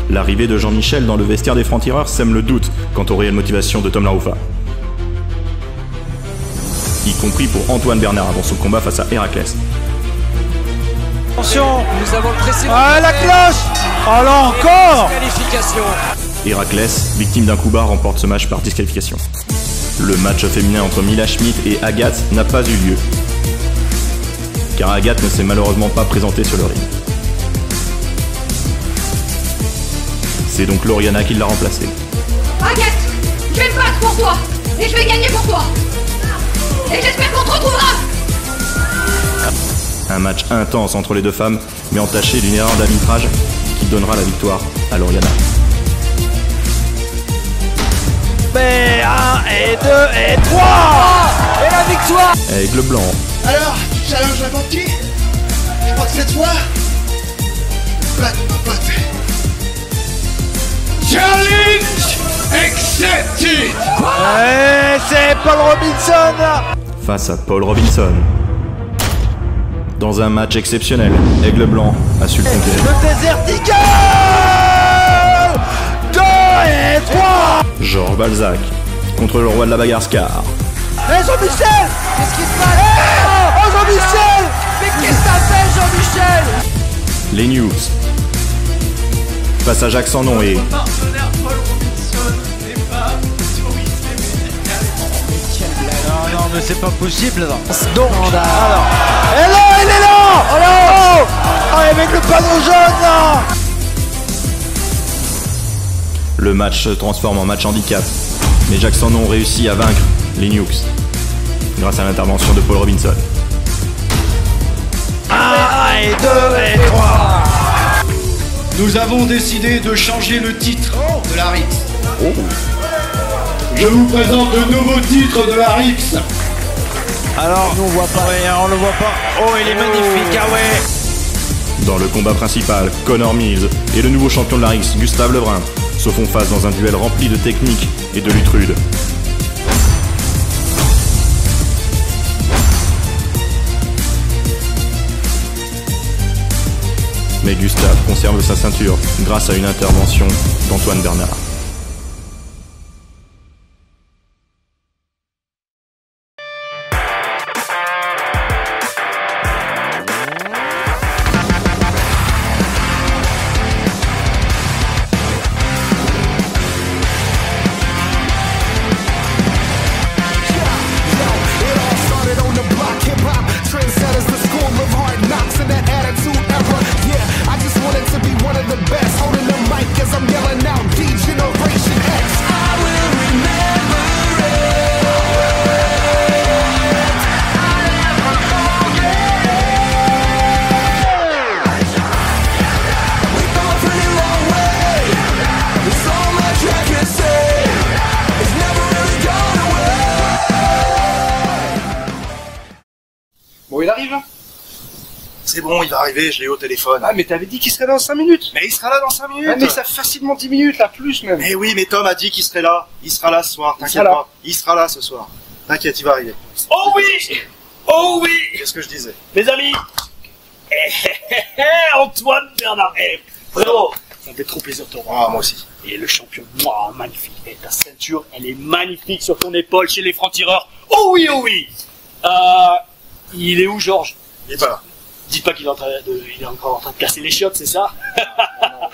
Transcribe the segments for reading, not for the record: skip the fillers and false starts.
L'arrivée de Jean-Michel dans le vestiaire des francs-tireurs sème le doute quant aux réelles motivations de Tom Laroufa. Y compris pour Antoine Bernard dans son combat face à Héraclès. Attention, nous avons le précédent. Ah, la cloche! Oh là encore! Qualification. Héraclès, victime d'un coup bas, remporte ce match par disqualification. Le match féminin entre Mila Schmidt et Agathe n'a pas eu lieu, car Agathe ne s'est malheureusement pas présentée sur le ring. C'est donc Lauriana qui l'a remplacée. Agathe, je vais me battre pour toi, et je vais gagner pour toi. Et j'espère qu'on te retrouvera. Un match intense entre les deux femmes, mais entaché d'une erreur d'arbitrage qui donnera la victoire à Lauriana. Mais 1 et 2 et 3! Et la victoire. Avec le blanc. Alors, challenge répenti. Je crois que cette fois... Challenge accepted. Et c'est Paul Robinson! Face à Paul Robinson. Dans un match exceptionnel, Aigle Blanc a su le conquérir. Le Desertical! 2 et 3! Georges Balzac contre le roi de la bagarre Scar. Et Jean-Michel! Qu'est-ce qui se passe? Oh Jean-Michel! Mais qu'est-ce que t'as fait, Jean-Michel? Les News. Face à Jacques sans nom et... Non, mais c'est pas possible là. Donc, alors. Et là, il est là! Oh là! Oh, avec le panneau jaune là! Le match se transforme en match handicap, mais Jacques sans nom réussit à vaincre les Nukes grâce à l'intervention de Paul Robinson. 1 et 2 et 3! Nous avons décidé de changer le titre de la RIX. Je vous présente le nouveau titre de la RIX. Alors, nous on voit pas. Ouais, on le voit pas. Oh, il est magnifique, ah ouais! Dans le combat principal, Connor Mills et le nouveau champion de la RIX, Gustave Lebrun, se font face dans un duel rempli de technique et de lutte rude. Mais Gustave conserve sa ceinture grâce à une intervention d'Antoine Bernard. Bon, il arrive. C'est bon, il va arriver, je l'ai au téléphone. Ah, mais t'avais dit qu'il serait dans 5 minutes. Mais il sera là dans 5 minutes. Ah, mais ça fait facilement 10 minutes, là, plus même. Mais oui, mais Tom a dit qu'il serait là. Il sera là ce soir, t'inquiète sera là. pas. Il sera là ce soir. T'inquiète, il va arriver. Oh oui! Oh oui! Qu'est-ce que je disais? Mes amis! Antoine Bernard! Frérot! Ça me fait trop plaisir de te revoir. Ah, moi aussi. Et le champion, moi, magnifique. Et ta ceinture, elle est magnifique sur ton épaule chez les francs-tireurs. Oh oui, oh oui! Il est où, Georges? Il est pas là. Dis pas qu'il est, il est encore en train de casser les chiottes, c'est ça?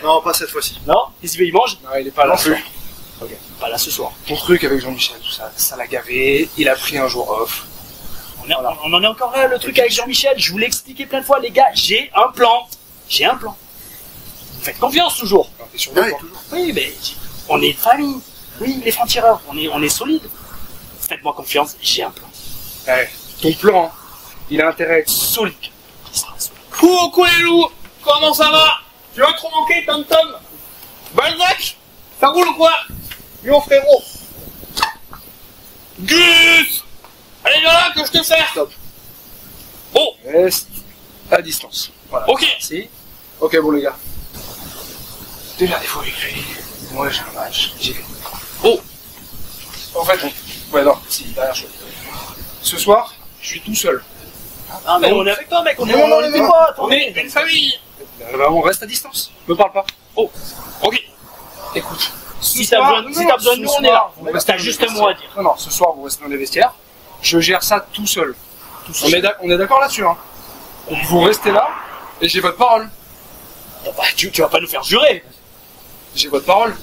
Non, pas cette fois-ci. Non? Qu'est-ce qu'il mange? Non, il est pas là. Non plus. Ok, pas là ce soir. Ton truc avec Jean-Michel, tout ça, ça l'a gavé, il a pris un jour off. On en est encore là, le truc avec Jean-Michel. Je vous l'ai expliqué plein de fois, les gars, j'ai un plan. J'ai un plan. Vous faites confiance toujours. T'es sûr Ouais, de toi? toujours. Oui, mais on est une famille. Oui, les francs-tireurs, on est solide. Faites-moi confiance, j'ai un plan. Ouais, ton plan, hein, il a intérêt à être solide. Il sera solide. Coucou les loups, comment ça va? Tu vas trop manquer, Tom Tom? Balzac, ça roule ou quoi? Yo frérot. Gus, allez viens là que je te sers. Stop. Oh, Reste à distance. Voilà. ok. Si. Ok, bon les gars. Déjà des fois écrit. Moi j'ai un match, j'y vais. Oh, En fait, ouais non, si, derrière chose. Ce soir, je suis tout seul. Ah, mais on est avec toi, mec, on est Non, non, on est non, pas, on est une famille. On reste à distance. Me parle pas. Oh, ok. Écoute. Si t'as besoin de nous, on est là. T'as juste un mot à dire. Non, non, ce soir, vous restez dans les vestiaires. Je gère ça tout seul. On est d'accord là-dessus, hein. Vous restez là, et j'ai votre parole. Bah, tu vas pas nous faire jurer. J'ai votre parole.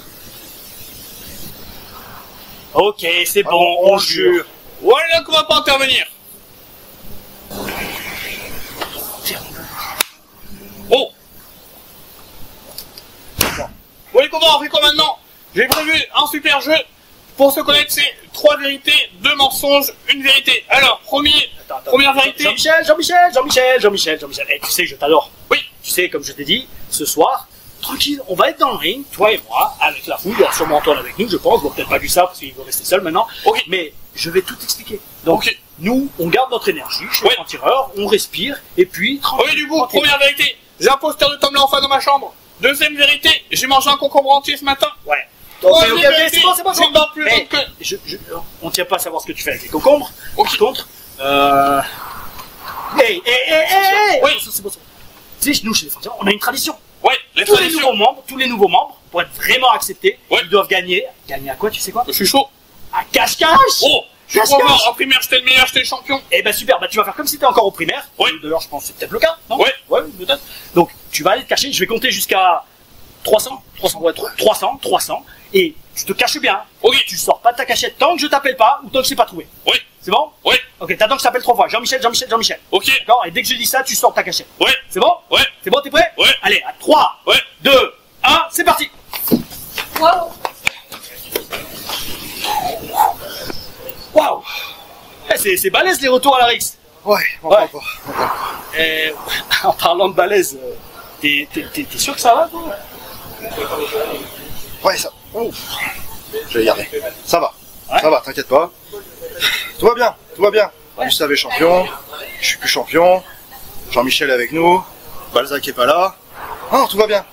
Ok, c'est bon, on jure. Voilà qu'on va pas intervenir. Oh. Oui, comment on fait quoi maintenant? J'ai prévu un super jeu. Pour se connaître, c'est 3 vérités, 2 mensonges, 1 vérité. Alors, première vérité. Jean-Michel. Eh, tu sais que je t'adore. Oui, tu sais, comme je t'ai dit, ce soir, tranquille, on va être dans le ring, toi et moi, avec la foule. Il y aura sûrement Antoine avec nous, je pense. Bon, peut-être pas vu ça parce qu'il veut rester seul maintenant. Ok, mais je vais tout expliquer. Donc, nous, on garde notre énergie chez les tireurs, on respire, et puis tranquille. Oui, du coup, première vérité. J'ai un poster de Tom Lanfa dans ma chambre. Deuxième vérité, j'ai mangé un concombre entier ce matin. Ouais. Ok, c'est bon. On tient pas à savoir ce que tu fais avec les concombres. Par contre, oui, c'est bon. Tu sais, nous, chez les Frontières, on a une tradition. Ouais, tous les nouveaux membres, pour être vraiment acceptés, ils doivent gagner. Gagner à quoi, tu sais quoi? Je suis chaud. À cache-cache. Oh, je suis en primaire, j'étais le meilleur, j'étais le champion. Eh ben super, bah tu vas faire comme si t'étais encore au primaire. Oui. D'ailleurs, je pense que c'est peut-être le cas, non? Ouais, peut-être. Donc, tu vas aller te cacher, je vais compter jusqu'à 300, et tu te caches bien. Ok. Tu sors pas de ta cachette tant que je t'appelle pas ou tant que je t'ai pas trouvé. Oui. C'est bon? Oui. Ok, t'attends que je t'appelle 3 fois. Jean-Michel. Ok. D'accord? Et dès que je dis ça, tu sors de ta cachette. Ouais. C'est bon? Ouais. C'est bon, t'es prêt? Ouais. Allez, à 3, 2, 1, c'est parti! Waouh. Waouh! C'est balèze les retours à la Rix. Ouais, on Ouais. pas. En parlant de balèze, t'es sûr que ça va, toi? Ouais, ça. Ouf. Je vais y garder. Ça va. Ouais. Ça va, t'inquiète pas. Tout va bien. Gustave est champion. Je suis plus champion. Jean-Michel est avec nous. Balzac est pas là. Non, tout va bien.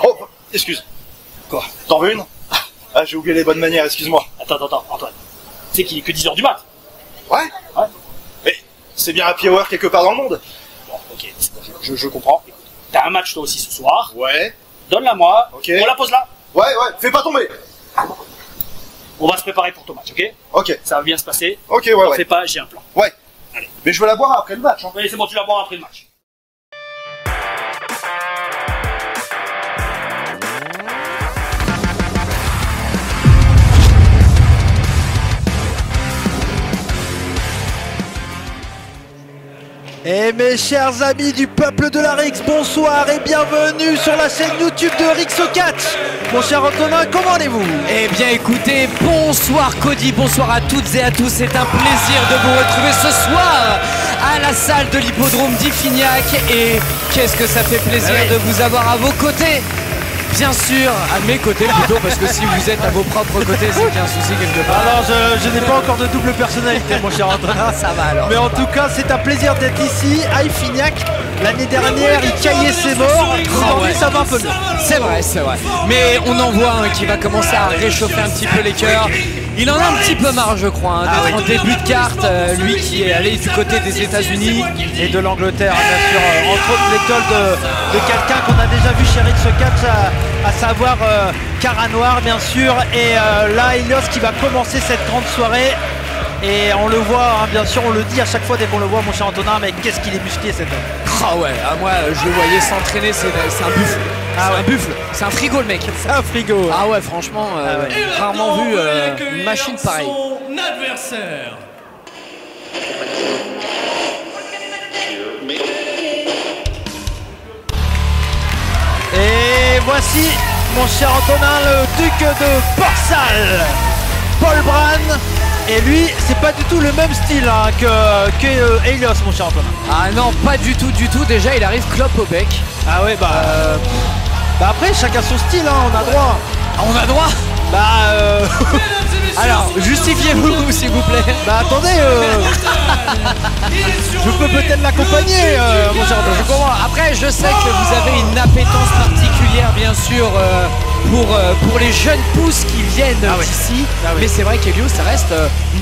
Oh, excuse. Quoi? T'en veux une? Ah, j'ai oublié les bonnes manières, excuse-moi. Attends, Antoine. Tu sais qu'il est que 10h du mat. Ouais. Mais c'est bien happy hour quelque part dans le monde. Bon, ok, je comprends. T'as un match toi aussi ce soir. Ouais. Donne-la moi. Ok. On la pose là. Ouais, fais pas tomber. On va se préparer pour ton match, ok? Ok. Ça va bien se passer. Ok, T'en fais pas, j'ai un plan. Ouais. Allez. Mais je veux la boire après le match. Hein. Oui, c'est bon, tu la bois après le match. Et mes chers amis du peuple de la Rix, bonsoir et bienvenue sur la chaîne YouTube de Rix au Catch. Mon cher Antonin, comment allez-vous? Eh bien écoutez, bonsoir Cody, bonsoir à toutes et à tous, c'est un plaisir de vous retrouver ce soir à la salle de l'hippodrome d'Iffignac et qu'est-ce que ça fait plaisir de vous avoir à vos côtés. Bien sûr, à mes côtés plutôt, parce que si vous êtes à vos propres côtés, c'est qu'il y a un souci quelque part. Alors je n'ai pas encore de double personnalité mon cher Antonin. Ça va alors. Mais en tout cas c'est un plaisir d'être ici à Iffignac. L'année dernière il caillait ses morts, aujourd'hui ça va un peu mieux. C'est vrai. Mais on en voit un qui va commencer à réchauffer un petit peu les cœurs. Il en a un petit peu marre, je crois, d'être en début de carte. Lui qui est allé du côté des États-Unis et de l'Angleterre, bien sûr. Entre autres l'école de quelqu'un qu'on a déjà vu chez Rix Catch, à savoir Cara Noir, bien sûr. Et là, Elios qui va commencer cette grande soirée. Et on le voit, bien sûr, on le dit à chaque fois dès qu'on le voit, mon cher Antonin, mais qu'est-ce qu'il est musclé cet homme. Ah ouais, moi je le voyais s'entraîner, c'est un buffle. Un buffle, c'est un frigo le mec. C'est un frigo. Ah ouais, franchement, rarement vu une machine pareille. Adversaire. Et voici, mon cher Antonin, le duc de Port-Salle, Paul Brand. Et lui, c'est pas du tout le même style que Elios, mon cher Antonin. Ah non, pas du tout. Déjà, il arrive clope au bec. Ah ouais, bah après, chacun son style, hein, on a droit. On a droit. Alors, justifiez-vous, s'il vous plaît. Bah attendez, je peux peut-être l'accompagner, mon cher Antonin. Je comprends. Après, je sais que vous avez une appétence particulière, bien sûr, pour les jeunes pousses qui viennent d'ici. Mais c'est vrai qu'Elios, ça reste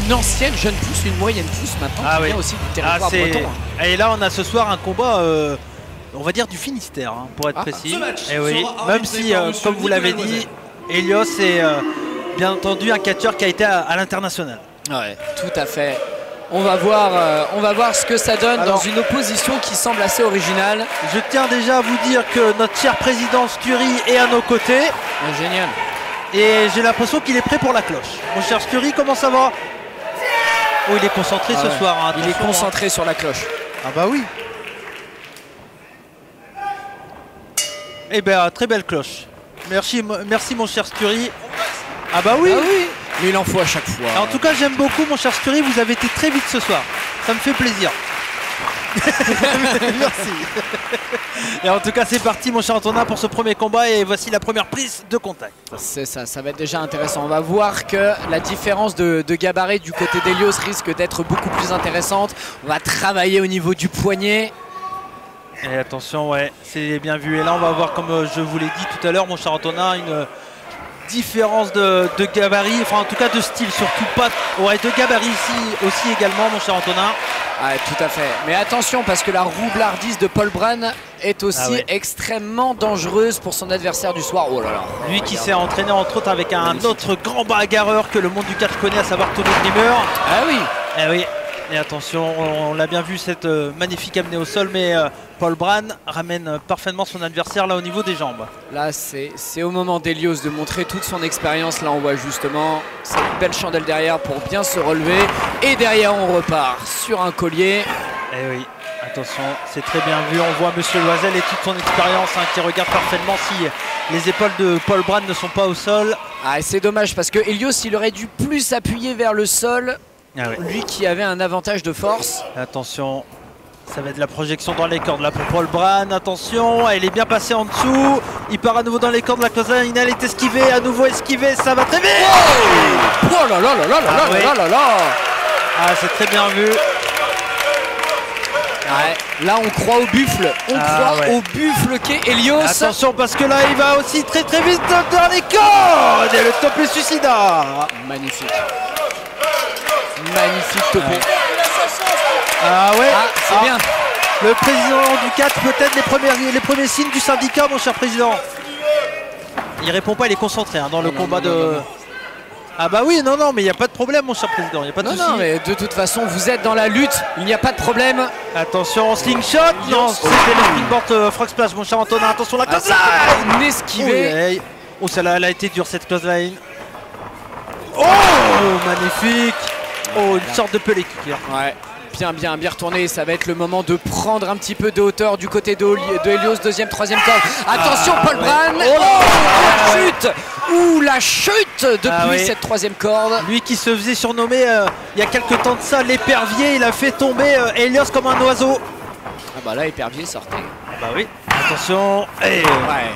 une ancienne jeune pousse, une moyenne pousse maintenant, qui vient aussi du territoire breton. Et là, on a ce soir un combat on va dire du Finistère, hein, pour être précis. Ce match Et oui, sera même arbitré si, par monsieur comme vous l'avez Nicolas dit, Elios est bien entendu un catcheur qui a été à l'international. Ouais, tout à fait. On va voir ce que ça donne Alors, dans une opposition qui semble assez originale. Je tiens déjà à vous dire que notre cher président Stury est à nos côtés. Génial. Et j'ai l'impression qu'il est prêt pour la cloche. Mon cher Stury, comment ça va? Oh, il est concentré ce soir. Hein, il est concentré sur la cloche. Ah bah oui. Eh bien, très belle cloche. Merci mon cher Stury. Ah bah oui. Ah oui. Mais il en faut à chaque fois. En tout cas, j'aime beaucoup mon cher Stury. Vous avez été très vite ce soir. Ça me fait plaisir. Merci. Et en tout cas, c'est parti mon cher Antonin pour ce premier combat. Et voici la première prise de contact. C'est ça, ça va être déjà intéressant. On va voir que la différence de gabarit du côté d'Elios risque d'être beaucoup plus intéressante. On va travailler au niveau du poignet. Et attention, ouais, c'est bien vu. Et là, on va voir, comme je vous l'ai dit tout à l'heure, mon cher Antonin, une différence de gabarit, enfin en tout cas de style, surtout pas. Ouais, de gabarit ici aussi également, mon cher Antonin. Ouais, tout à fait. Mais attention, parce que la roublardise de Paul Brand est aussi extrêmement dangereuse pour son adversaire du soir. Oh là là. Lui qui s'est entraîné entre autres avec un autre grand bagarreur que le monde du catch connaît, à savoir Tony Dreamer. Ah oui. Eh oui. Et attention, on l'a bien vu, cette magnifique amenée au sol, mais Paul Brand ramène parfaitement son adversaire là au niveau des jambes. Là, c'est au moment d'Elios de montrer toute son expérience. Là, on voit justement cette belle chandelle derrière pour bien se relever. Et derrière, on repart sur un collier. Eh oui, attention, c'est très bien vu. On voit Monsieur Loisel et toute son expérience qui regarde parfaitement si les épaules de Paul Brand ne sont pas au sol. Ah, c'est dommage parce que Elios, il aurait dû plus s'appuyer vers le sol. Ah ouais. Lui qui avait un avantage de force. Attention, ça va être de la projection dans les cordes là pour Paul Brand. Attention, elle est bien passée en dessous. Il part à nouveau dans les cordes, la close line, elle est esquivée, à nouveau esquivée, ça va très vite. Oh, oh là là là là là là là là. Ah, c'est très bien vu. Ouais, là on croit au buffle, au buffle qu'est Elios. Attention parce que là il va aussi très très vite dans les cordes. Et le topé suicida. Magnifique. Magnifique topé. Ah ouais, c'est bien. Le président du CAT, peut-être les premiers signes du syndicat, mon cher président. Il répond pas, il est concentré dans le combat de... Ah bah oui, non, mais il n'y a pas de problème, mon cher président, il n'y a pas de souci. Non, mais de toute façon, vous êtes dans la lutte, il n'y a pas de problème. Attention, slingshot. Non, c'était le springboard frog splash, mon cher Antonin. Attention, la close line. Esquivé. Oh, celle-là, elle a été dure, cette close line. Oh, magnifique. Oh, une sorte de pelé kick. Ouais, bien retourné. Ça va être le moment de prendre un petit peu de hauteur du côté de Elios. Deuxième, troisième corde. Attention, Paul Brand. Oh, la chute. Ouh, la chute depuis cette troisième corde. Lui qui se faisait surnommer il y a quelques temps de ça l'épervier, il a fait tomber Elios comme un oiseau. Ah bah là, épervier sortait. Ah bah oui. Attention. Et... Ouais.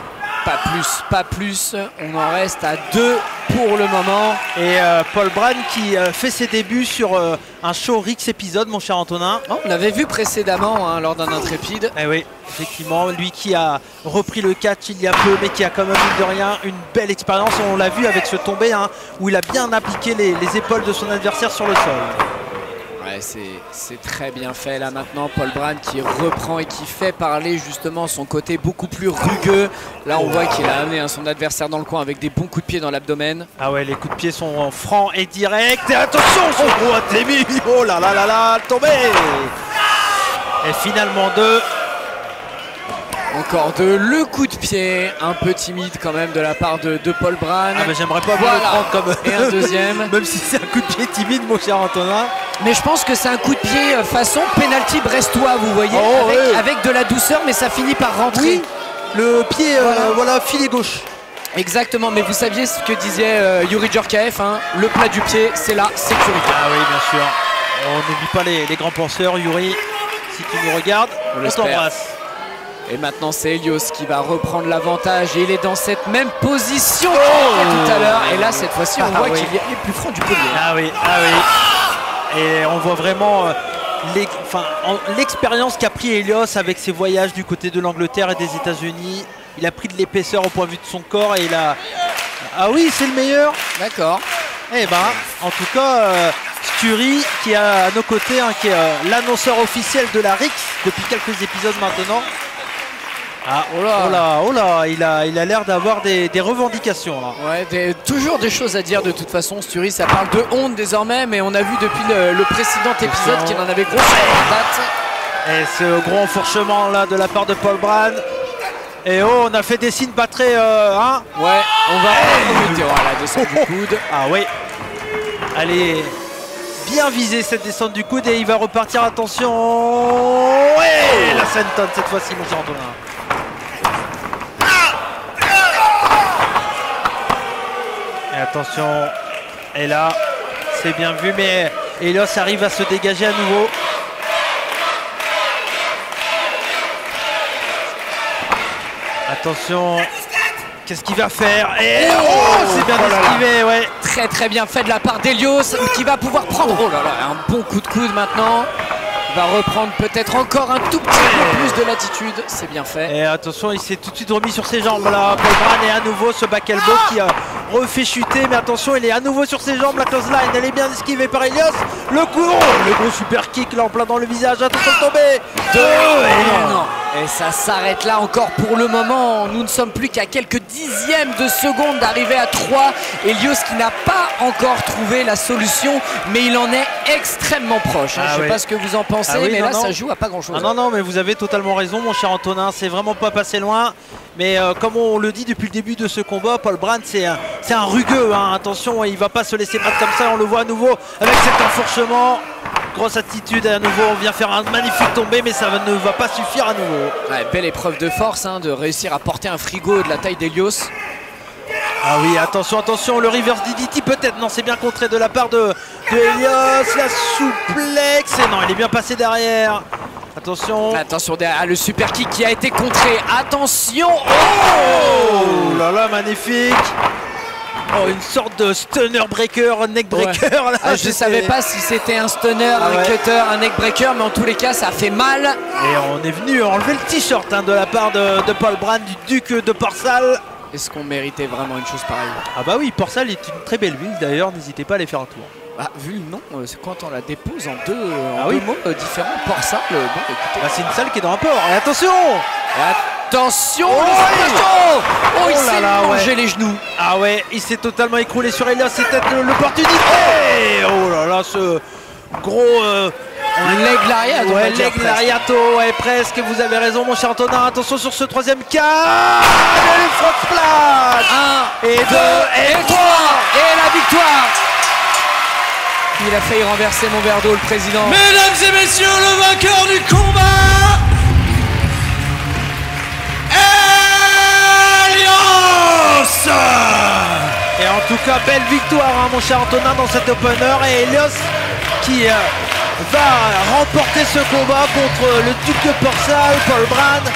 Pas plus, on en reste à 2 pour le moment. Et Paul Brand qui fait ses débuts sur un show Rix épisode, mon cher Antonin. Oh, on l'avait vu précédemment lors d'un intrépide. Eh oui, effectivement, lui qui a repris le catch il y a peu, mais qui a quand même, mine de rien, une belle expérience. On l'a vu avec ce tombé où il a bien appliqué les épaules de son adversaire sur le sol. Ouais, c'est très bien fait là maintenant. Paul Brand qui reprend et qui fait parler justement son côté beaucoup plus rugueux. Là on voit qu'il a amené son adversaire dans le coin avec des bons coups de pied dans l'abdomen. Ah ouais, les coups de pied sont francs et directs. Et attention, son gros attémi. Oh là là là là, tombé. Et finalement 2. Encore 2, le coup de pied, un peu timide quand même de la part de Paul Brand. Ah bah j'aimerais pas vous le prendre comme... Et un deuxième. Même si c'est un coup de pied timide, mon cher Antonin. Mais je pense que c'est un coup de pied façon penalty brestois, vous voyez, avec de la douceur, mais ça finit par rentrer. Oui, le pied, voilà, filet gauche. Exactement, mais vous saviez ce que disait Yuri Djorkaeff, le plat du pied, c'est la sécurité. Ah oui, bien sûr. On n'oublie pas les grands penseurs, Yuri. Si tu nous regardes, on t'embrasse. Et maintenant c'est Elios qui va reprendre l'avantage et il est dans cette même position qu'il était tout à l'heure. Et là cette fois-ci on voit qu'il est plus franc du collier. Ah oui. Et on voit vraiment l'expérience qu'a pris Elios avec ses voyages du côté de l'Angleterre et des États-Unis. Il a pris de l'épaisseur au point de vue de son corps et il a... Ah oui, c'est le meilleur. D'accord. Eh ben, en tout cas, Stury qui est à nos côtés, qui est l'annonceur officiel de la Rix depuis quelques épisodes maintenant. Ah, oh là, il a l'air d'avoir des revendications là. Ouais, toujours des choses à dire de toute façon. Sturis, ça parle de honte désormais, mais on a vu depuis le précédent épisode qu'il en avait gros sur la patte. Et ce gros enfourchement là de la part de Paul Brand. Et oh, on a fait des signes pas très. Hein ouais, on va remonter la descente du coude. Ah oui. Allez, bien viser cette descente du coude et il va repartir. Attention. Ouais, la senton cette fois-ci, mon cher Antonin. Et attention. Et là, c'est bien vu, mais Helios arrive à se dégager à nouveau. Attention, qu'est-ce qu'il va faire? Et c'est bien esquivé, ouais. Très bien fait de la part d'Helios qui va pouvoir prendre un bon coup de coude maintenant. Il va reprendre peut-être encore un tout petit peu plus de latitude, c'est bien fait. Et attention, il s'est tout de suite remis sur ses jambes là. Paul Brand est à nouveau ce back elbow qui a refait chuter, mais attention, il est à nouveau sur ses jambes. La close line, elle est bien esquivée par Helios. Le coup, le gros super kick là en plein dans le visage. Attention de tomber. Et ça s'arrête là encore pour le moment. Nous ne sommes plus qu'à quelques dixièmes de seconde d'arriver à 3. Helios qui n'a pas encore trouvé la solution, mais il en est extrêmement proche. Je ne sais pas ce que vous en pensez, mais là ça joue à pas grand chose. Non, mais vous avez totalement raison, mon cher Antonin. C'est vraiment pas passé loin. Mais comme on le dit depuis le début de ce combat, Paul Brand c'est un rugueux. Hein. Attention, il va pas se laisser battre comme ça. On le voit à nouveau avec cet enfourchement. Grosse attitude à nouveau, on vient faire un magnifique tombé, mais ça ne va pas suffire à nouveau. Ouais, belle épreuve de force de réussir à porter un frigo de la taille d'Helios. Ah oui, attention, le reverse DDT peut-être, non, c'est bien contré de la part de Helios, la souplex, et non, il est bien passé derrière. Attention derrière, le super kick qui a été contré, attention. Oh là là, magnifique. Oh, une sorte de stunner breaker, neck breaker là. Je savais pas si c'était un stunner, un cutter, un neck breaker, mais en tous les cas ça fait mal. Et on est venu enlever le t-shirt de la part de Paul Brand, du duc de Port-Salle. Est-ce qu'on méritait vraiment une chose pareille? Ah bah oui, Port-Salle est une très belle ville d'ailleurs, n'hésitez pas à aller faire un tour. Vu le nom, c'est quand on la dépose en deux mots différents, Port-Salle, bon écoutez. C'est une salle qui est dans un port, et attention. Attention, il s'est mangé les genoux. Ah ouais, il s'est totalement écroulé sur Helios, c'est peut-être l'opportunité. Oh là là, ce gros leg lariat. Ouais, leg lariato, ouais, presque, vous avez raison mon cher Antonin. Attention sur ce troisième cas. Le front splash. 1 et 2 et 3. Et la victoire. Il a failli renverser mon verre d'eau, le président. Mesdames et messieurs, le vainqueur du combat, Helios. Et en tout cas, belle victoire, mon cher Antonin, dans cet opener. Et Helios qui va remporter ce combat contre le duc de Port-Salle, Paul Brand.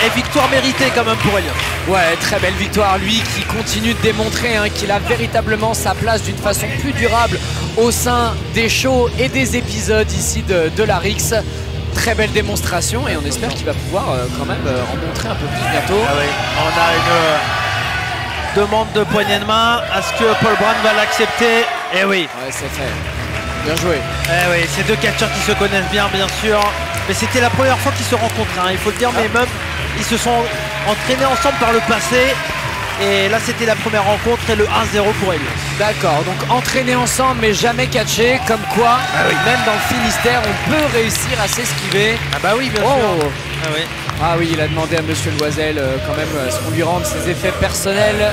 Et victoire méritée quand même pour Helios. Ouais, très belle victoire. Lui qui continue de démontrer qu'il a véritablement sa place d'une façon plus durable au sein des shows et des épisodes ici de la Rix. Très belle démonstration et on espère qu'il va pouvoir quand même en montrer un peu plus bientôt. Ah oui. On a une demande de poignée de main. Est-ce que Paul Brand va l'accepter? Eh oui. Ouais, c'est fait. Bien joué. Eh oui, ces deux catcheurs qui se connaissent bien sûr. Mais c'était la première fois qu'ils se rencontrent, il faut le dire, mais même ils se sont entraînés ensemble par le passé. Et là c'était la première rencontre et le 1-0 pour Helios. D'accord, donc entraînés ensemble mais jamais catchés, comme quoi même dans le Finistère on peut réussir à s'esquiver. Ah bah oui, bien sûr. Ah oui, il a demandé à Monsieur Loisel quand même ce qu'on lui rende ses effets personnels.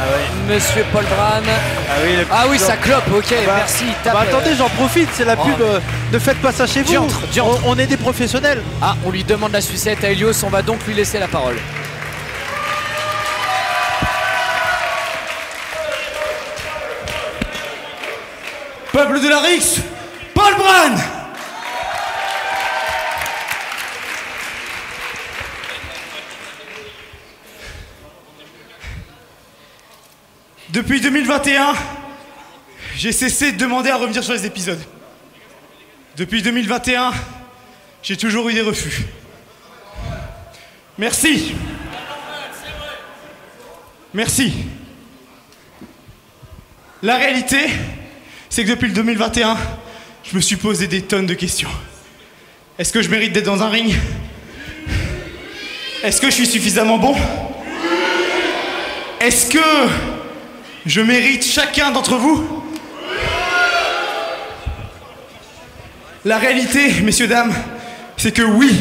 Monsieur Paul Brand. Ah oui, ça clope, ok, merci. Attendez, j'en profite, c'est la pub, ne faites pas ça chez vous. On est des professionnels. Ah, on lui demande la sucette à Helios, on va donc lui laisser la parole. Peuple de la Rix, Paul Brand. Depuis 2021, j'ai cessé de demander à revenir sur les épisodes. Depuis 2021, j'ai toujours eu des refus. Merci. Merci. La réalité, c'est que depuis le 2021, je me suis posé des tonnes de questions. Est-ce que je mérite d'être dans un ring? Est-ce que je suis suffisamment bon? Est-ce que je mérite chacun d'entre vous? La réalité, messieurs, dames, c'est que oui,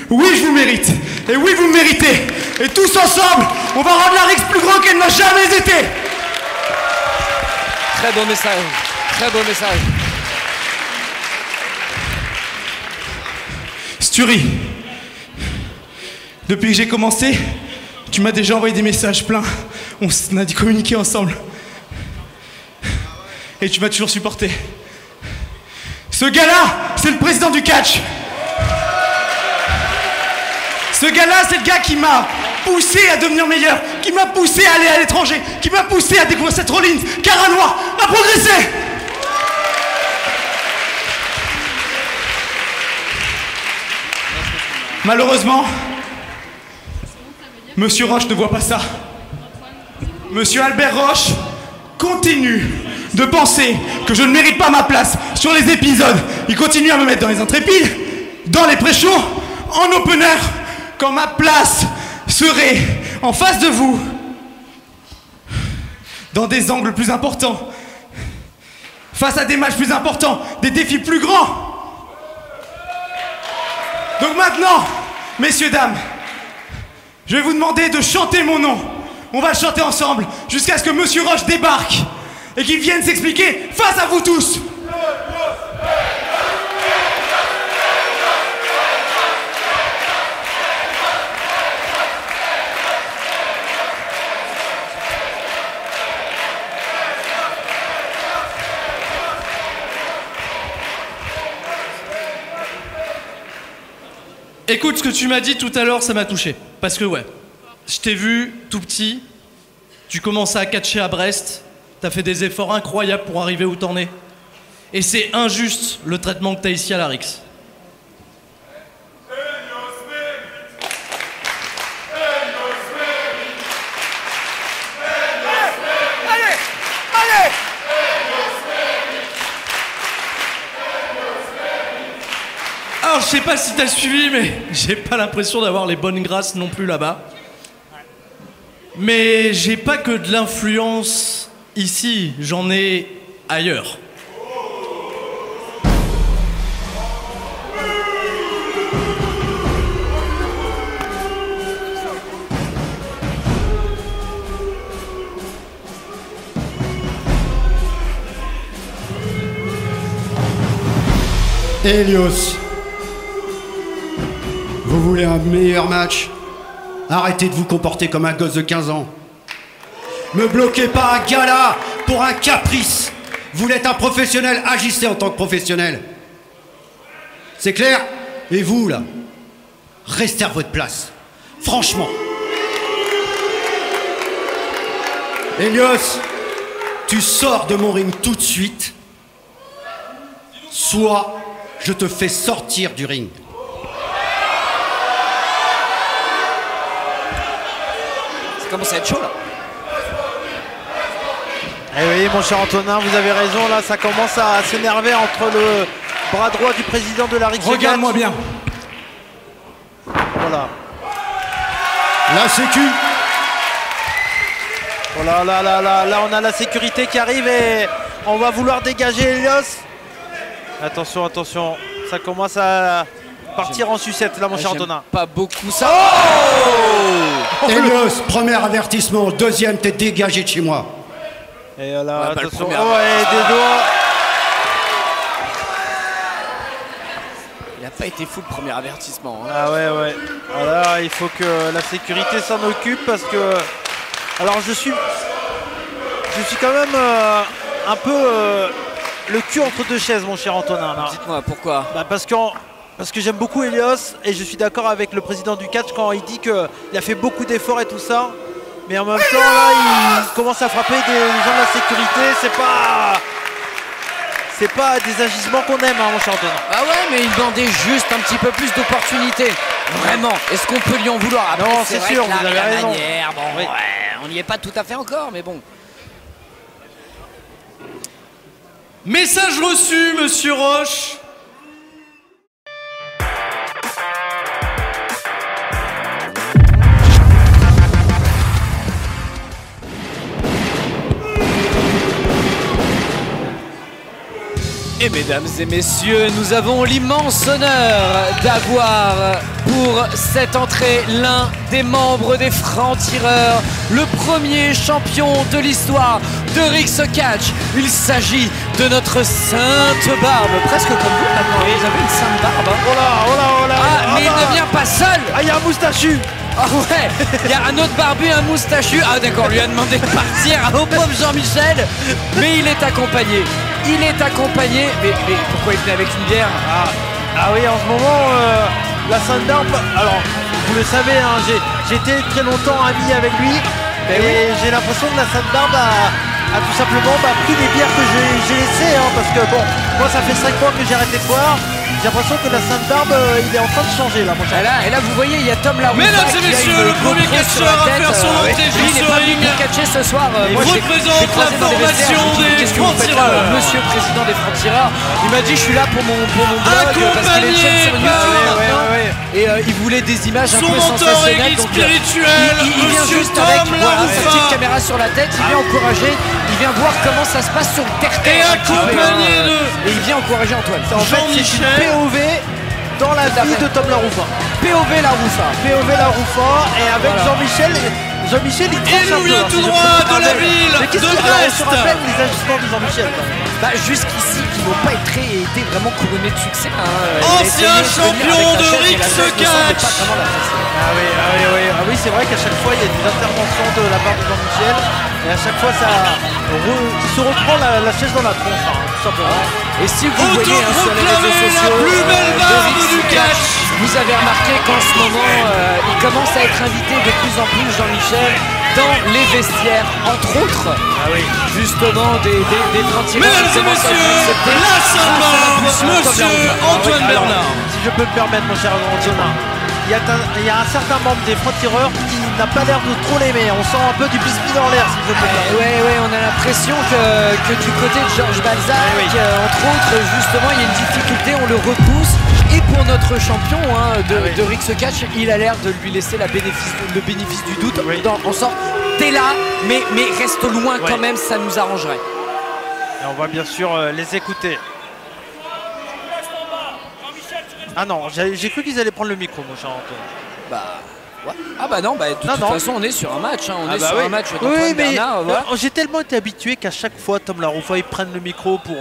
je vous mérite. Et oui, vous me méritez. Et tous ensemble, on va rendre la Rix plus grand qu'elle n'a jamais été. Très beau message. Très beau message. Sturi, depuis que j'ai commencé, tu m'as déjà envoyé des messages pleins. On a communiqué ensemble. Et tu m'as toujours supporté. Ce gars-là, c'est le président du catch. Ce gars-là, c'est le gars qui m'a poussé à devenir meilleur, qui m'a poussé à aller à l'étranger, qui m'a poussé à découvrir cette Rollins, Cara Noir, à progresser. Malheureusement, Monsieur Roche ne voit pas ça. Monsieur Albert Roche continue de penser que je ne mérite pas ma place sur les épisodes. Il continue à me mettre dans les intrépides, dans les pré-shows, en opener, quand ma place serait en face de vous, dans des angles plus importants, face à des matchs plus importants, des défis plus grands. Donc maintenant, messieurs, dames, je vais vous demander de chanter mon nom. On va le chanter ensemble jusqu'à ce que Monsieur Roche débarque et qu'il vienne s'expliquer face à vous tous. Écoute, ce que tu m'as dit tout à l'heure, ça m'a touché. Parce que ouais, je t'ai vu tout petit, tu commençais à catcher à Brest, t'as fait des efforts incroyables pour arriver où t'en es. Et c'est injuste le traitement que t'as ici à la Rix. Alors, je sais pas si t'as suivi, mais j'ai pas l'impression d'avoir les bonnes grâces non plus là-bas. Mais j'ai pas que de l'influence ici, j'en ai ailleurs. Helios, vous voulez un meilleur match? Arrêtez de vous comporter comme un gosse de 15 ans. Me bloquez pas un gala pour un caprice. Vous êtes un professionnel, agissez en tant que professionnel. C'est clair? Et vous, là, restez à votre place. Franchement. Helios, tu sors de mon ring tout de suite, soit je te fais sortir du ring. Ça commence à être chaud là. Eh oui, mon cher Antonin, vous avez raison, là ça commence à s'énerver entre le bras droit du président de la Rix. Regarde-moi bien. Voilà. La sécu. Oh là là là là, là on a la sécurité qui arrive et on va vouloir dégager Helios. Attention, attention, ça commence à partir en sucette là mon cher Antonin. Pas beaucoup ça. Oh Helios, premier avertissement, deuxième, t'es dégagé de chez moi. Et là, Ouais, attention, le oh, et des doigts. Il a pas été fou le premier avertissement. Hein. Ah ouais, ouais. Alors il faut que la sécurité s'en occupe parce que... Alors je suis quand même un peu le cul entre deux chaises mon cher Antonin. Dites-moi pourquoi. Bah parce que j'aime beaucoup Helios et je suis d'accord avec le président du catch quand il dit qu'il a fait beaucoup d'efforts et tout ça. Mais en même temps là il commence à frapper des gens de la sécurité, c'est pas des agissements qu'on aime hein, mon cher Antonin. Ah ouais, mais il demandait juste un petit peu plus d'opportunités. Vraiment, est-ce qu'on peut lui en vouloir? Après, non, c'est sûr, vous avez raison. Manière, bon, oui. ouais, on n'y est pas tout à fait encore, mais bon. Message reçu, monsieur Roche. Et mesdames et messieurs, nous avons l'immense honneur d'avoir pour cette entrée l'un des membres des Francs-Tireurs, le premier champion de l'histoire de Rix Catch. Il s'agit de notre sainte barbe, presque comme vous maintenant, vous avez une sainte barbe. Hein. Oh là, oh là, oh là. Ah, mais il ne vient pas seul. Ah, il y a un moustachu. Ah ouais, il y a un autre barbu, un moustachu. Ah d'accord, lui a demandé de partir au pauvre Jean-Michel. Mais il est accompagné. Il est accompagné. Mais pourquoi il venait avec une bière? Ah oui, en ce moment, la Sainte Barbe. Alors, vous le savez, hein, j'ai été très longtemps ami avec lui. Et j'ai l'impression que la Sainte Barbe a tout simplement pris les bières que j'ai laissées. Hein, parce que bon, moi ça fait 5 mois que j'ai arrêté de boire. J'ai l'impression que la Sainte Barbe, il est en train de changer là, mon cher. Et là, vous voyez, il y a Tom Larousse. Mesdames et messieurs, le premier catcheur à faire son entrée il n'est pas venu pour catcher ce soir. Il représente la formation des Francs-Tireurs. Monsieur le président des Francs-Tireurs, il m'a dit je suis là pour mon blog parce qu'il est une chaîne sur YouTube maintenant. Et il voulait des images un peu sensationnelles. Donc il vient juste avec sa petite caméra sur la tête, il vient encourager, il vient voir comment ça se passe sur le terre-terre. Et il vient encourager Antoine. En fait, c'est une POV dans la vie de Tom Laroufa. POV Laroufa. POV Laroufa et avec Jean-Michel. Jean-Michel, il tranche un peu. Et nous vient tout droit de la ville de Brest. Je rappelle les ajustements de Jean-Michel. Jusqu'ici, qui n'ont pas été vraiment couronnés de succès. Ancien champion de Rix Catch. Ah oui, c'est vrai qu'à chaque fois, il y a des interventions de la part de Jean-Michel. Et à chaque fois, il se reprend la chaise dans la tronche, tout simplement. Et si vous voyez sur les réseaux sociaux la plus belle barbe du catch, vous avez remarqué qu'en ce moment, il commence à être invité de plus en plus, Jean-Michel, dans les vestiaires, entre autres, justement des Francs-Tireurs. Mesdames et messieurs, la Sainte Barbe, monsieur Antoine Bernard. Si je peux me permettre, mon cher Antoine, il y a un certain membre des Francs-Tireurs qui n'a pas l'air de trop l'aimer. On sent un peu du biscuit dans l'air, si je peux me permettre. Ouais, on a l'impression que du côté de Georges Balzac, entre autres, justement, il y a une difficulté, on le repousse. Et pour notre champion de Rix Catch, il a l'air de lui laisser le bénéfice du doute. En sorte, t'es là, mais reste loin quand même, ça nous arrangerait. Et on va bien sûr les écouter. Ah non, j'ai cru qu'ils allaient prendre le micro, mon cher Antoine. Ouais. Ah bah non, de toute façon on est sur un match, on est sur un match d'Antoine Bernard. J'ai tellement été habitué qu'à chaque fois Tom Laroufa il prenne le micro pour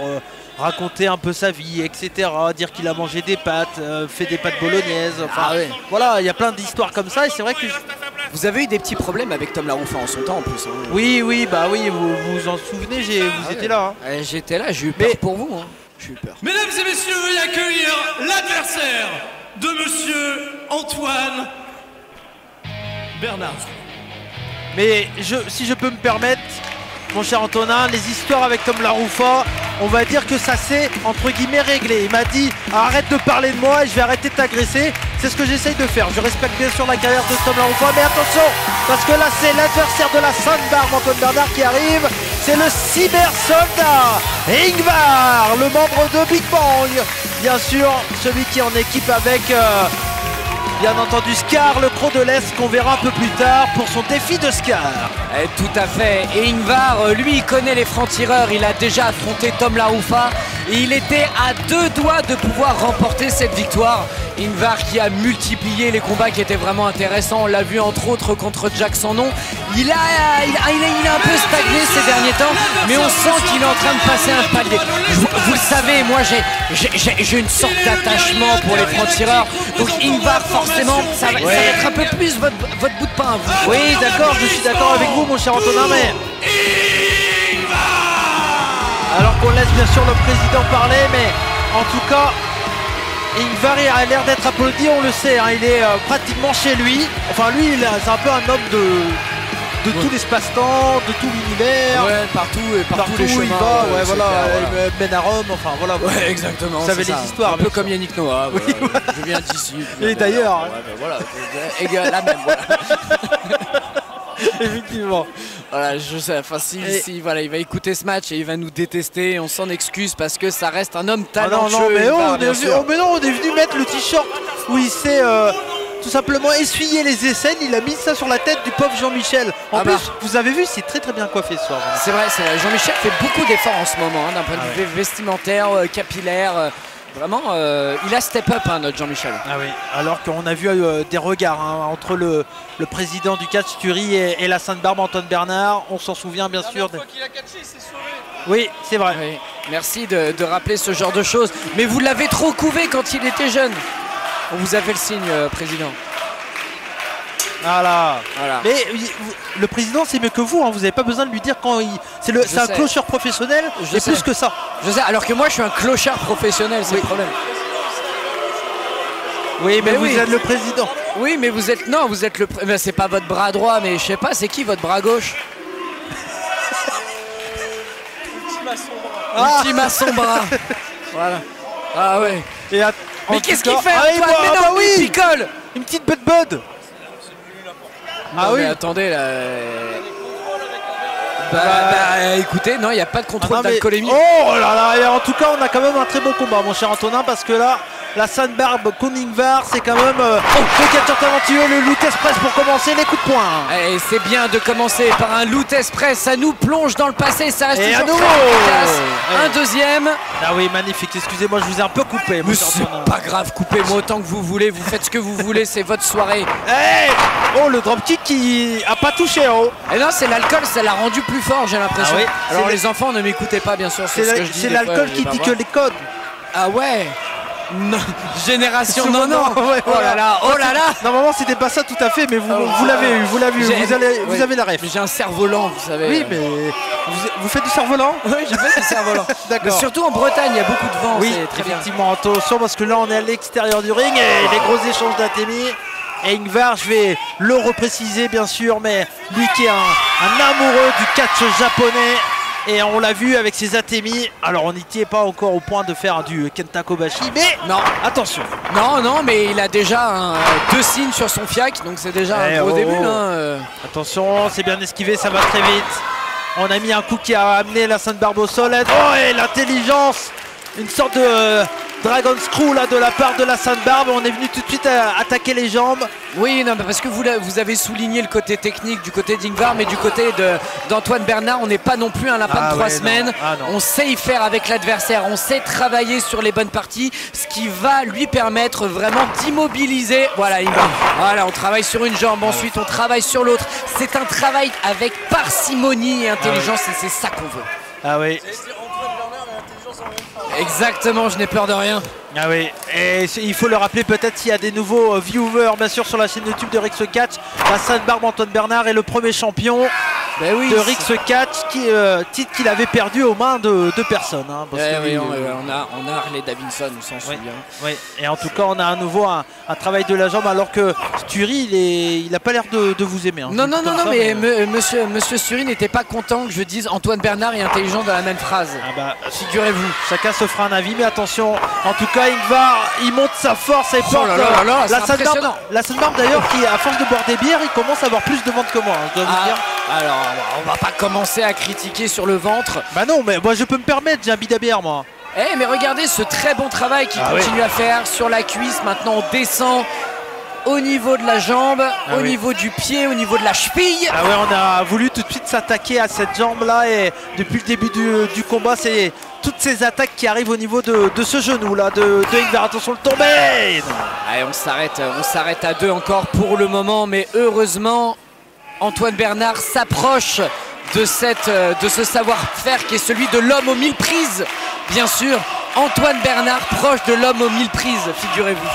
raconter un peu sa vie, etc. Dire qu'il a mangé des pâtes, fait des pâtes bolognaises, enfin voilà, il y a plein d'histoires comme ça et c'est vrai que... Vous avez eu des petits problèmes avec Tom Laroufa en son temps en plus. Hein. Oui, vous vous en souvenez, vous étiez là. Hein. J'étais là, j'ai eu peur pour vous. Hein. J'ai eu peur. Mesdames et messieurs, veuillez accueillir l'adversaire de monsieur Antoine Bernard. Mais si je peux me permettre, mon cher Antonin, les histoires avec Tom Laroufa, on va dire que ça s'est entre guillemets réglé. Il m'a dit arrête de parler de moi et je vais arrêter de t'agresser. C'est ce que j'essaye de faire. Je respecte bien sûr la carrière de Tom Laroufa, mais attention, parce que là c'est l'adversaire de la Sainte Barbe, Antoine Bernard, qui arrive. C'est le cyber soldat Ingvar, le membre de Big Bang. Bien sûr, celui qui est en équipe avec... bien entendu Scar, le croc de l'Est qu'on verra un peu plus tard pour son défi de Scar. Tout à fait. Et Ingvar, lui, il connaît les Francs-Tireurs. Il a déjà affronté Tom Laroufa. Et il était à 2 doigts de pouvoir remporter cette victoire. Ingvar qui a multiplié les combats qui étaient vraiment intéressants. On l'a vu entre autres contre Jack Sans Nom. Il a un peu stagné ces derniers temps. Mais on sent qu'il est en train de passer un palier. Vous le savez, moi j'ai une sorte d'attachement pour les Francs-Tireurs. Donc Ingvar, forcément, ça va être un peu plus votre bout de pain. Vous. Oui, d'accord, je suis d'accord avec vous, mon cher Antonin, mais... Alors qu'on laisse bien sûr le président parler, mais en tout cas, Ingvar a l'air d'être applaudi, on le sait, hein, il est pratiquement chez lui. Enfin lui, c'est un peu un homme de tout l'espace-temps, de tout l'univers. Ouais, partout les chemins. Il va, voilà, mène à Rome, enfin voilà. Ouais, exactement. Vous savez les histoires. Un peu comme Yannick Noah. Oui, voilà. Je viens d'ici. Et d'ailleurs. Voilà, égal, la même, voilà. Effectivement. Voilà, je sais, enfin voilà, il va écouter ce match et il va nous détester, on s'en excuse parce que ça reste un homme talentueux. On est venu mettre le t-shirt où il s'est tout simplement essuyé les aisselles, il a mis ça sur la tête du pauvre Jean-Michel. En plus, vous avez vu, c'est très très bien coiffé ce soir. C'est vrai, Jean-Michel fait beaucoup d'efforts en ce moment, hein, d'un point de vue vestimentaire, capillaire. Vraiment, il a step up, hein, notre Jean-Michel. Ah oui, alors qu'on a vu des regards hein, entre le président du catch Thury et la Sainte-Barbe, Antoine Bernard. On s'en souvient bien sûr. Qu'il a catché, il s'est sauvé. Oui, c'est vrai. Oui. Merci de rappeler ce genre de choses. Mais vous l'avez trop couvé quand il était jeune. On vous a fait le signe, président. Voilà. Mais le président, c'est mieux que vous. Hein. Vous n'avez pas besoin de lui dire quand il. C'est un clochard professionnel. Et plus que ça. Je sais. Alors que moi, je suis un clochard professionnel. C'est le problème. Oui, mais vous êtes le président. Oui, mais vous êtes. Non, vous êtes le. Ben, c'est pas votre bras droit, mais je sais pas. C'est qui votre bras gauche? Ultima Sombra. Voilà. Ah ouais. Mais qu'est-ce qu'il fait, Antoine? Mais non, il picole. Une petite bud. Ah oui. Mais attendez là. Écoutez, non, il n'y a pas de contrôle d'alcoolémie. Oh là là, et en tout cas, on a quand même un très bon combat, mon cher Antonin, parce que là, la Sainte-Barbe Koningvar, c'est quand même le catcheur talentueux, le Loot Express pour commencer les coups de poing. Et c'est bien de commencer par un Loot Express, ça nous plonge dans le passé, ça reste toujours très efficace. Un deuxième. Ah oui, magnifique, excusez-moi, je vous ai un peu coupé. Mais c'est pas grave, coupez-moi autant que vous voulez, vous faites ce que vous voulez, c'est votre soirée. Oh, le dropkick qui a pas touché en haut. Et non, c'est l'alcool, ça l'a rendu plus fort, j'ai l'impression. Ah oui. Alors les enfants, ne m'écoutez pas, bien sûr, c'est ce que je dis. C'est l'alcool qui dit que les codes. Ah ouais. Non. Génération non. Ouais, oh là là, oh là là. Normalement c'était pas ça tout à fait, mais vous l'avez eu, vous avez la ref. J'ai un cerf-volant, vous savez. Oui, mais vous faites du cerf-volant? Oui, j'ai fait du cerf-volant. D'accord. Mais surtout en Bretagne, il y a beaucoup de vent. Oui, effectivement, attention parce que là on est à l'extérieur du ring et les gros échanges d'Atemi. Et Ingvar, je vais le repréciser bien sûr, mais lui qui est un amoureux du catch japonais. Et on l'a vu avec ses Atemi. Alors on n'y était pas encore au point de faire du Kenta Kobashi, mais non, attention. Non, mais il a déjà 2 signes sur son fiac, donc c'est déjà un gros début. Hein. Attention, c'est bien esquivé, ça va très vite. On a mis un coup qui a amené la Sainte-Barbe au sol. Oh, et l'intelligence, une sorte de Dragon Screw là de la part de la Sainte-Barbe. On est venu tout de suite attaquer les jambes. Oui, non, parce que vous avez souligné le côté technique du côté d'Ingvar, mais du côté d'Antoine Bernard, on n'est pas non plus un lapin de 3 semaines. On sait y faire avec l'adversaire, on sait travailler sur les bonnes parties, ce qui va lui permettre vraiment d'immobiliser. Voilà, Ingvar. Voilà, on travaille sur une jambe, ensuite on travaille sur l'autre. C'est un travail avec parcimonie et intelligence, et c'est ça qu'on veut. Ah oui. Exactement, je n'ai peur de rien. Ah oui, et il faut le rappeler peut-être s'il y a des nouveaux viewers bien sûr sur la chaîne YouTube de Rix Catch. La Sainte-Barbe Antoine Bernard est le premier champion de Rix Catch, titre qu'il avait perdu aux mains de 2 personnes. Hein, on a Harley Davidson, on s'en souvient. Oui, et en tout cas on a à nouveau un travail de la jambe alors que Thury il n'a pas l'air de vous aimer. Hein, non, mais monsieur Thury n'était pas content que je dise Antoine Bernard est intelligent dans la même phrase. Ah bah, figurez-vous, chacun se fera un avis, mais attention, en tout cas Ingvar, il monte sa force et porte la Sainte-Barbe d'ailleurs qui, à force de boire des bières, il commence à avoir plus de ventre que moi, hein, je dois vous dire. Alors, on va pas commencer à critiquer sur le ventre. Bah non, mais moi je peux me permettre, j'ai un bide à bière moi. Mais regardez ce très bon travail qu'il continue à faire sur la cuisse. Maintenant on descend au niveau de la jambe, au niveau du pied, au niveau de la cheville. Ah ouais, on a voulu tout de suite s'attaquer à cette jambe là et depuis le début du combat, c'est toutes ces attaques qui arrivent au niveau de ce genou là de Ingvar. Attention le tombé. Allez, on s'arrête à 2 encore pour le moment, mais heureusement Antoine Bernard s'approche de ce savoir-faire qui est celui de l'homme aux 1000 prises. Bien sûr, Antoine Bernard proche de l'homme aux 1000 prises, figurez-vous.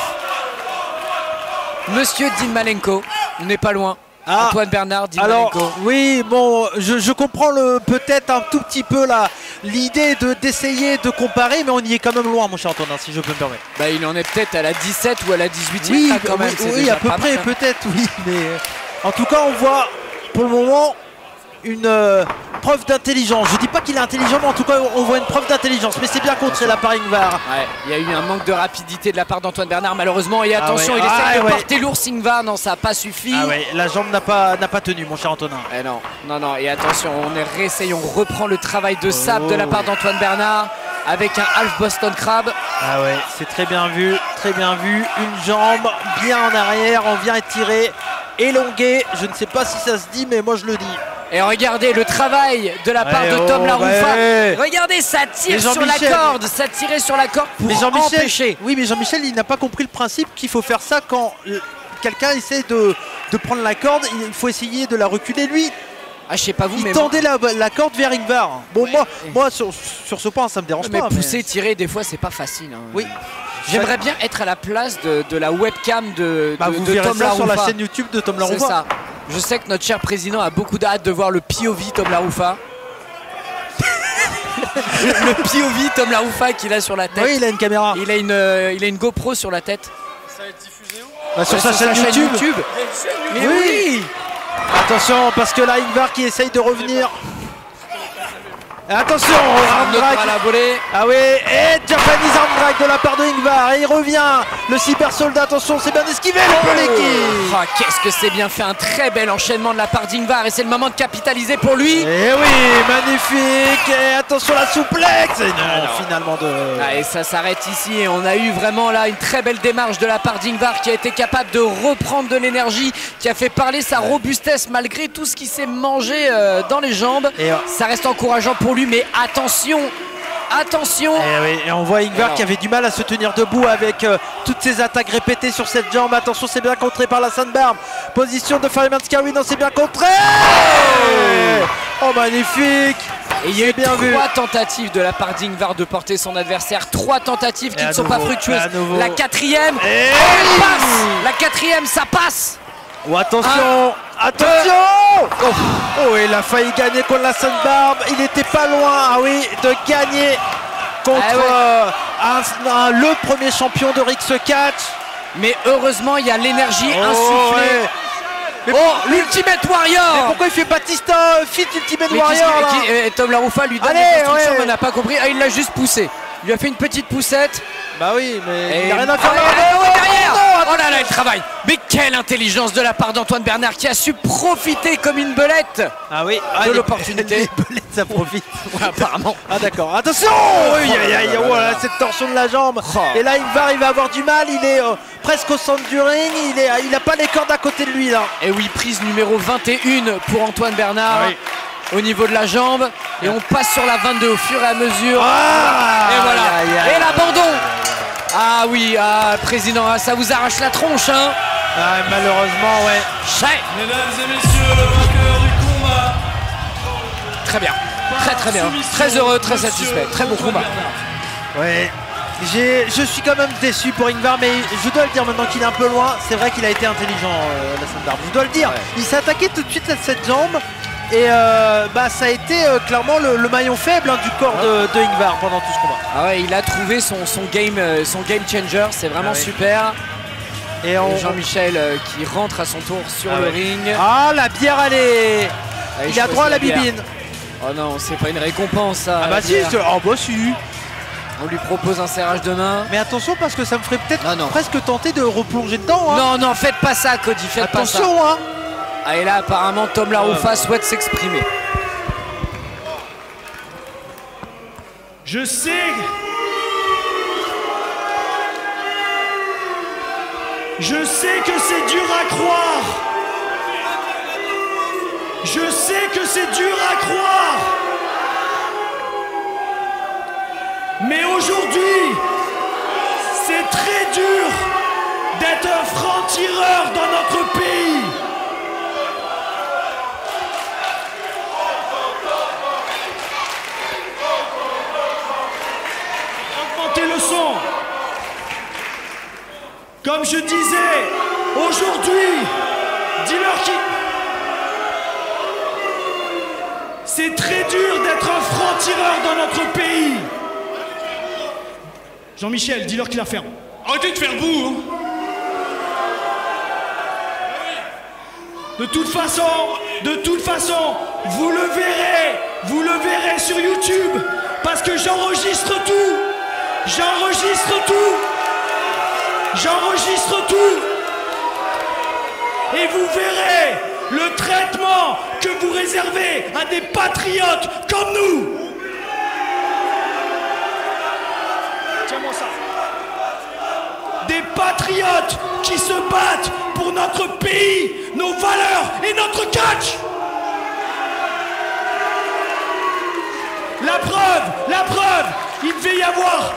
Monsieur Dean Malenko, on n'est pas loin. Antoine Bernard, Dean Malenko. Oui, bon, je comprends peut-être un tout petit peu l'idée d'essayer de comparer, mais on y est quand même loin, mon cher Antonin, si je peux me permettre. Bah, il en est peut-être à la 17 ou à la 18e. Oui, là, quand même. Oui, à peu près, peut-être, oui. Mais en tout cas, on voit pour le moment une preuve d'intelligence. Je dis pas qu'il est intelligent, mais en tout cas on voit une preuve d'intelligence. Mais c'est bien contré la part Ingvar. Ouais, il y a eu un manque de rapidité de la part d'Antoine Bernard malheureusement. Et attention, il essaie de porter l'ours Ingvar. Non, ça n'a pas suffi. Ah ouais, la jambe n'a pas tenu, mon cher Antonin. Non. Et attention, on réessaye, on reprend le travail de sabre de la part d'Antoine Bernard avec un half Boston Crab. Ah ouais, c'est très bien vu. très bien vu. Une jambe bien en arrière, on vient étirer, élonguer. Je ne sais pas si ça se dit, mais moi je le dis. Et regardez le travail de la part de Tom Laroufa. Regardez, ça tire sur la corde, ça tirait sur la corde pour empêcher. Oui, mais Jean-Michel, il n'a pas compris le principe qu'il faut faire ça quand quelqu'un essaie de prendre la corde. Il faut essayer de la reculer lui. Ah, je sais pas vous, il mais tendait la corde vers Ingvar. Bon, moi sur ce point, ça me dérange pas. Mais pousser, tirer, des fois, c'est pas facile. Hein. Oui. J'aimerais bien être à la place de la webcam de Tom Laroufa. Sur la chaîne YouTube de Tom Laroufa. C'est ça. Je sais que notre cher président a beaucoup hâte de voir le POV Tom Laroufa. le POV Tom Laroufa qu'il a sur la tête. Oui, il a une caméra. Il a une GoPro sur la tête. Ça va être diffusé où sur sa chaîne YouTube. Mais oui. Attention, parce que là, Ingvar qui essaye de revenir. Attention, arm drag. À la volée. Ah oui, et Japanese arm drag de la part de Ingvar. Et il revient. Le cyber soldat, attention, c'est bien esquivé le Poleki. Oh, qu'est-ce que c'est bien fait, un très bel enchaînement de la part d'Ingvar. Et c'est le moment de capitaliser pour lui. Et oui, magnifique. Et attention, la souplex. Et non, finalement de... Ah, et ça s'arrête ici. Et on a eu vraiment là une très belle démarche de la part d'Ingvar qui a été capable de reprendre de l'énergie, qui a fait parler sa robustesse malgré tout ce qui s'est mangé dans les jambes. Et ça reste encourageant pour lui. Mais attention, attention. Et on voit Ingvar qui avait du mal à se tenir debout avec toutes ses attaques répétées sur cette jambe. Attention, c'est bien contré par la Sandbarm. Position de Fireman Scarwin, non, c'est bien contré. Oh, magnifique. Et il y a eu trois tentatives de la part d'Ingvar de porter son adversaire. 3 tentatives qui ne sont pas fructueuses. La quatrième, elle passe. La quatrième, ça passe. Oh, attention. Attention. Oh, il a failli gagner contre la Sandbarm. Il était pas loin, ah oui, de gagner contre le premier champion de Rix Catch. Mais heureusement, il y a l'énergie insufflée. Mais l'Ultimate Warrior. Mais pourquoi il fait Batista fit Ultimate Warrior là Tom Laroufa lui donne des instructions, mais on n'a pas compris. Ah, il l'a juste poussé. Il lui a fait une petite poussette. Bah oui, mais il n'a rien à faire derrière. Oh là là, il travaille. Mais quelle intelligence de la part d'Antoine Bernard qui a su profiter comme une belette de l'opportunité. Les belettes, ça profite. Apparemment. Ah d'accord. Attention. Voilà, cette torsion de la jambe. Et là, Ingvar, il va avoir du mal. Il est presque au centre du ring. Il n'a pas les cordes à côté de lui là. Et oui, prise numéro 21 pour Antoine Bernard. Au niveau de la jambe, et on passe sur la 22 au fur et à mesure. Et voilà. Et l'abandon. Ah oui, président, ça vous arrache la tronche, hein. Malheureusement, ouais. Mesdames et messieurs, le vainqueur du combat. Très bien, très bien. Très heureux, très satisfait. Très beau combat. Ouais. Je suis quand même déçu pour Ingvar, mais je dois le dire maintenant qu'il est un peu loin. C'est vrai qu'il a été intelligent, la Sandbarm. Je dois le dire. Il s'est attaqué tout de suite à cette jambe. Et ça a été clairement le maillon faible du corps de Ingvar pendant tout ce combat. Ah ouais, il a trouvé son game changer, c'est vraiment super. Et Jean-Michel qui rentre à son tour sur le ring. Ah, la bière, il a droit à la bibine. Oh non, c'est pas une récompense ça. Ah bah si, si. On lui propose un serrage de main. Mais attention, parce que ça me ferait peut-être presque tenter de replonger dedans. Hein. Non, faites pas ça, Cody, faites pas ça. Attention, hein. Ah, et là, apparemment, Tom Laroufa souhaite s'exprimer. Je sais que c'est dur à croire. Je sais que c'est dur à croire. Mais aujourd'hui, c'est très dur d'être un franc-tireur dans notre pays. Augmentez le son. Comme je disais, aujourd'hui, dis-leur qui... C'est très dur d'être un franc-tireur dans notre pays. Jean-Michel, dis-leur qu'il la ferme. Arrêtez de faire vous, hein. De toute façon, vous le verrez sur YouTube, parce que j'enregistre tout. Et vous verrez le traitement que vous réservez à des patriotes comme nous. Tiens-moi ça. Des patriotes qui se battent pour notre pays, nos valeurs et notre catch. La preuve, il devait y avoir...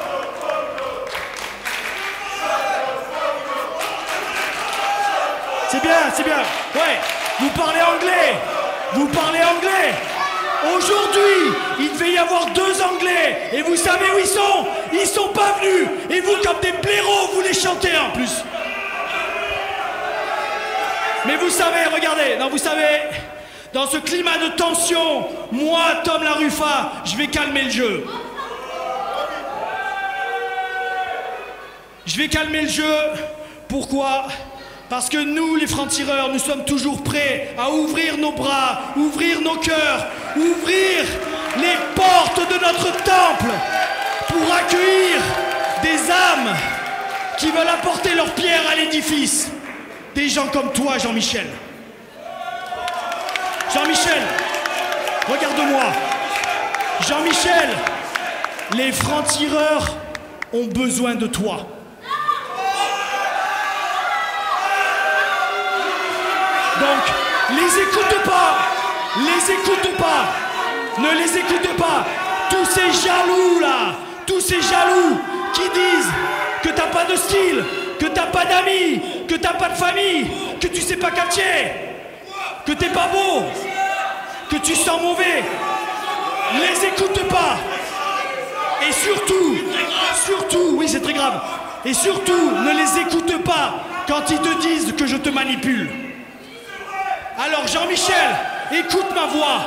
C'est bien, ouais, vous parlez anglais. Aujourd'hui, il devait y avoir 2 Anglais, et vous savez où ils sont? Ils sont pas venus, et vous, comme des blaireaux, vous les chantez en plus. Mais vous savez, regardez, non, vous savez, dans ce climat de tension, moi, Tom La Ruffa, je vais calmer le jeu. Je vais calmer le jeu, pourquoi? Parce que nous, les francs-tireurs, nous sommes toujours prêts à ouvrir nos bras, ouvrir nos cœurs, ouvrir les portes de notre temple pour accueillir des âmes qui veulent apporter leur pierre à l'édifice. Des gens comme toi, Jean-Michel. Jean-Michel, regarde-moi. Jean-Michel, les francs-tireurs ont besoin de toi. Donc, les écoute pas, ne les écoute pas. Tous ces jaloux là, tous ces jaloux qui disent que t'as pas de style, que t'as pas d'amis, que t'as pas de famille, que tu sais pas catcher, que t'es pas beau, que tu sens mauvais. Les écoute pas. Et surtout, oui c'est très grave, et surtout ne les écoute pas quand ils te disent que je te manipule. Alors Jean-Michel, écoute ma voix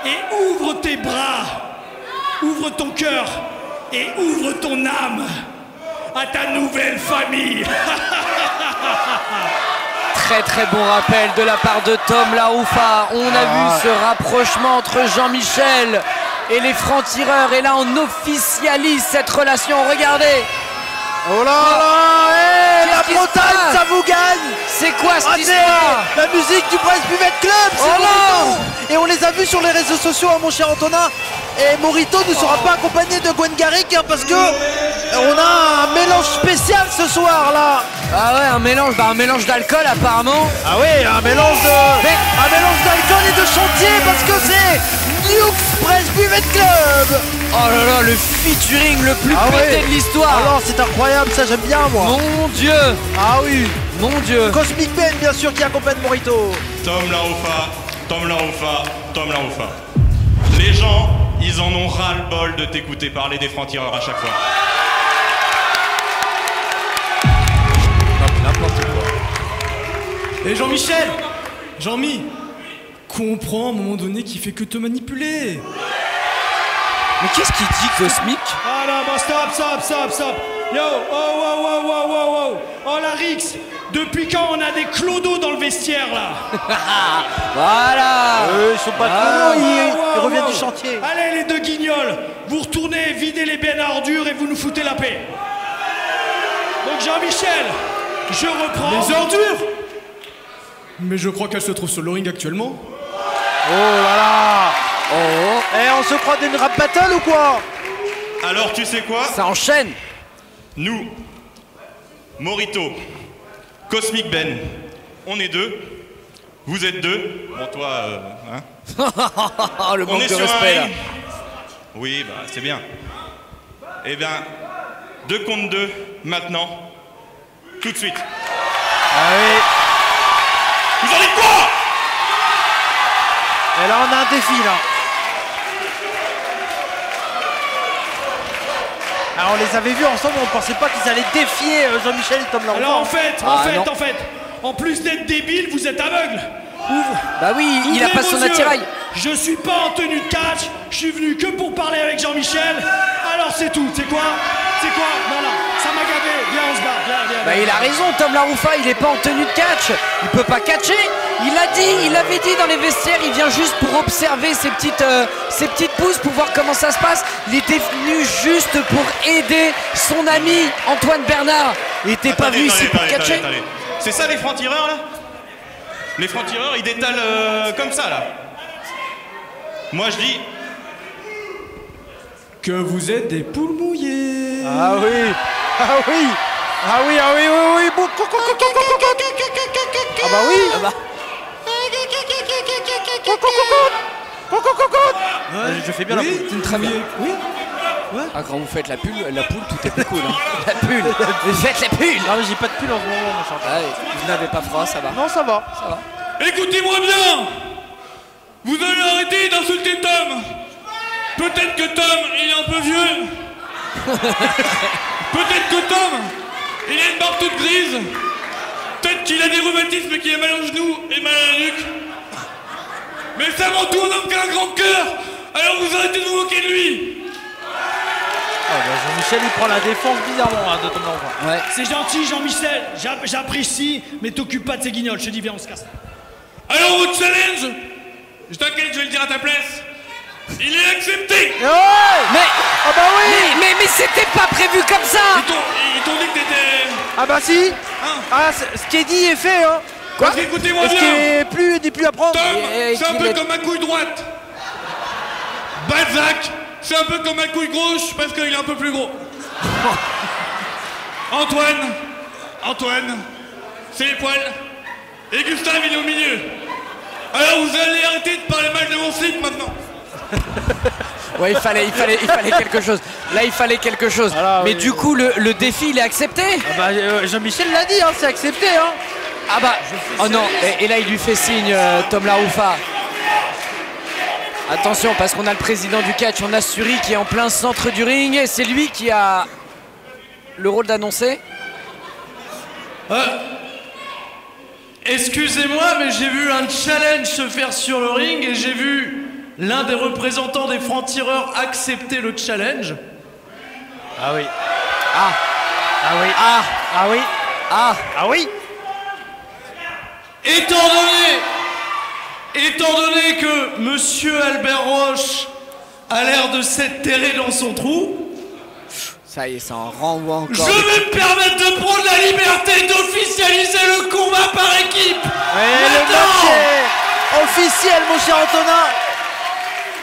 et ouvre tes bras, ouvre ton cœur et ouvre ton âme à ta nouvelle famille. Très bon rappel de la part de Tom La Ruffa. On a vu ce rapprochement entre Jean-Michel et les francs-tireurs. Et là, on officialise cette relation. Regardez. Oh là là, la Bretagne, ça vous gagne. C'est quoi cette histoire? La musique du Brest Buvette Club, c'est Morito. Et on les a vus sur les réseaux sociaux, hein, mon cher Antonin. Et Morito ne sera pas accompagné de Gwen Garrick, hein, parce que on a un mélange spécial ce soir là. Ah ouais, un mélange d'alcool apparemment. Ah oui, un mélange d'alcool et de chantier, parce que c'est Nukes Brest Buvette Club. Oh là là, le featuring le plus pété de l'histoire. Alors c'est incroyable, ça j'aime bien moi. Mon Dieu. Ah oui. Mon Dieu. Cosmic Ben bien sûr qui accompagne Morito. Tom La Ruffa. Les gens, ils en ont ras-le-bol de t'écouter parler des francs-tireurs à chaque fois. N'importe quoi. Et Jean-Michel, Jean-Mi, comprends à un moment donné qu'il fait que te manipuler. Mais qu'est-ce qu'il dit, Cosmic? Ah non, bon, stop. Yo, oh, la Rix, depuis quand on a des clodos dans le vestiaire, là? Voilà. Ils sont pas clodos, ils reviennent du chantier. Allez, les deux guignols, vous retournez vider les bennes à ordures et vous nous foutez la paix. Donc, Jean-Michel, je reprends... Les ordures? Mais je crois qu'elles se trouvent sur le ring actuellement. Oh là là. Eh, on se croit d'une rap battle ou quoi? Alors tu sais quoi? Ça enchaîne. Nous, Morito, Cosmic Ben, on est 2. Vous êtes 2. Bon toi, Le manque de respect là. Oui, bah c'est bien. Eh bien, 2 contre 2, maintenant, tout de suite. Ah oui. Vous en dites quoi? Et là on a un défi là. Alors on les avait vus ensemble, on pensait pas qu'ils allaient défier Jean-Michel et Tom La Ruffa. Alors en fait, en plus d'être débile, vous êtes aveugle. Bah oui, il a pas son attirail. Je suis pas en tenue de catch, je suis venu que pour parler avec Jean-Michel. Alors c'est tout, c'est quoi? Non, ça m'a gavé, viens on se bat, viens. Bah il a raison, Tom La Ruffa, il est pas en tenue de catch. Il peut pas catcher. Il l'avait dit dans les vestiaires, il vient juste pour observer ses petites pousses pour voir comment ça se passe. Il était venu juste pour aider son ami Antoine Bernard. Il était pas venu ici pour catcher. Attendez. C'est ça les francs-tireurs là? Les francs-tireurs, ils détalent comme ça là. Moi je dis... que vous êtes des poules mouillées. Ah oui. Ah oui, bon, ah bah oui. Ah bah. Je fais bien la poule. C'est très bien. Oui. Ouais. Ah, quand vous faites la poule, tout est plus cool. Hein. La pull. Vous faites la pull. Non, mais j'ai pas de pull en ce moment, mon chanteur. Vous n'avez pas froid, ça va? Non, ça va. Ça va. Écoutez-moi bien. Vous allez arrêter d'insulter Tom. Peut-être que Tom, il est un peu vieux. Peut-être que Tom, il a une barbe toute grise. Peut-être qu'il a des rhumatismes et qu'il a mal au genou et mal à la nuque. Mais c'est avant tout un homme qui a un grand cœur. Alors vous arrêtez de vous moquer de lui. Ah bah Jean-Michel il prend la défense bizarrement hein, de ton enfant. Ouais. C'est gentil Jean-Michel, j'apprécie, mais t'occupe pas de ces guignols, je te dis viens on se casse. Alors votre challenge, je t'inquiète, je vais le dire à ta place. Il est accepté. Mais ah bah oui. Mais c'était pas prévu comme ça. Ils t'ont dit que t'étais... Ah bah si. Ah ce qui est dit est fait hein. Quoi? Écoutez-moi bien. Ce qui n'est plus à prendre. Tom, c'est un peu comme ma couille droite. Balzac, c'est un peu comme ma couille gauche parce qu'il est un peu plus gros. Antoine, c'est les poils. Et Gustave, il est au milieu. Alors vous allez arrêter de parler mal de mon slip maintenant. Ouais, il fallait quelque chose. Là, il fallait quelque chose. Alors, mais du coup, le défi, il est accepté. Ah bah, Jean-Michel l'a dit, hein, c'est accepté. Hein. Ah bah, oh non, et là, il lui fait signe, Tom Laroufa. Attention, parce qu'on a le président du catch, on a Suri qui est en plein centre du ring. Et c'est lui qui a le rôle d'annoncer. Excusez-moi, mais j'ai vu un challenge se faire sur le ring et j'ai vu l'un des représentants des francs-tireurs accepter le challenge. Ah oui. Ah. Ah oui. Ah. Ah oui. Ah. Ah oui. Étant donné que Monsieur Albert Roche a l'air de s'être terré dans son trou, ça y est, ça en renvoie encore. Je vais me permettre de prendre la liberté d'officialiser le combat par équipe. Le match est officiel, mon cher Antonin.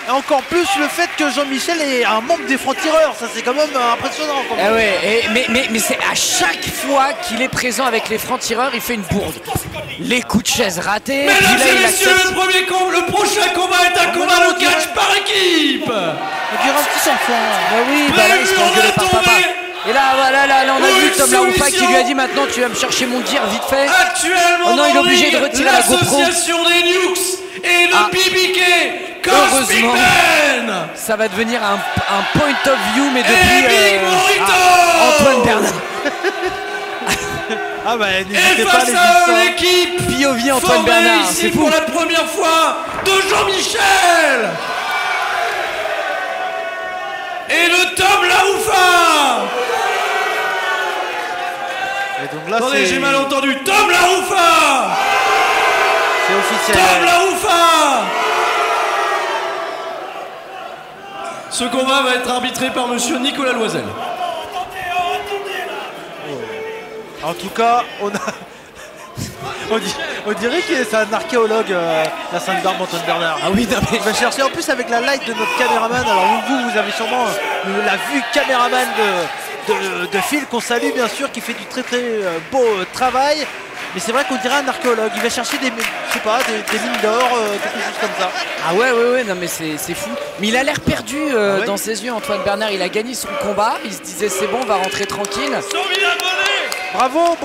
Et encore plus le fait que Jean-Michel est un membre des francs-tireurs, ça c'est quand même impressionnant. Ah ouais, mais c'est à chaque fois qu'il est présent avec les francs-tireurs, il fait une bourde. Les coups de chaise ratés. Mesdames et messieurs, le prochain combat est un combat de catch par équipe. On dirait un petit enfant. Bah oui, bah là il se fait engueuler par papa. Et là, voilà, là, on a vu Tom Laroufa qui lui a dit maintenant tu vas me chercher mon tir vite fait. Actuellement, oh non, il est obligé de retirer la GoPro. L'association des Nukes et de BBK. Heureusement, ça va devenir un point of view, mais depuis Antoine Bernard. Ah bah n'hésitez pas les à l'équipe POV Antoine Bernard, c'est pour la première fois de Jean-Michel et de Tom Laroufa. Et donc là, attendez, j'ai mal entendu. Tom Laroufa. C'est officiel. Tom Laroufa. Ce combat va être arbitré par monsieur Nicolas Loisel. En tout cas, on dirait que c'est un archéologue, la Sainte-Barbe Antoine Bernard. Ah oui, non mais... Il va chercher en plus avec la light de notre caméraman. Alors vous avez sûrement la vue caméraman de Phil, qu'on salue bien sûr, qui fait du très beau travail. Mais c'est vrai qu'on dirait un archéologue. Il va chercher des mines d'or, quelque chose comme ça. Ah ouais, non mais c'est fou. Mais il a l'air perdu dans ses yeux, Antoine Bernard. Il a gagné son combat. Il se disait c'est bon, on va rentrer tranquille. Bravo,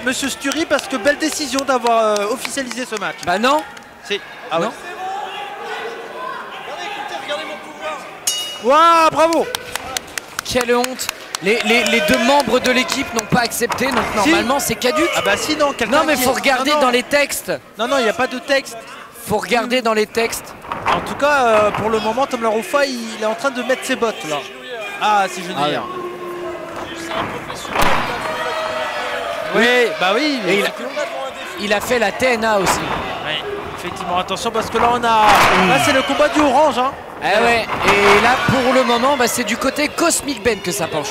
monsieur Sturry, parce que belle décision d'avoir officialisé ce match. Bah non. C'est... Ah non. Ouais. Regardez mon pouvoir. Waouh, bravo. Quelle honte. Les deux membres de l'équipe n'ont pas accepté, donc normalement c'est caduc. Ah bah si, non. Non mais faut regarder dans les textes. Non, il n'y a pas de texte. Faut regarder dans les textes. En tout cas, pour le moment, Tom Laroufa, il est en train de mettre ses bottes là. Ah, c'est genouillère. Oui, bah oui. Et il a fait la TNA aussi. Oui, effectivement, attention parce que là on a... Là c'est le combat du orange hein. Ah ouais, et là pour le moment bah, c'est du côté Cosmic Ben que ça penche.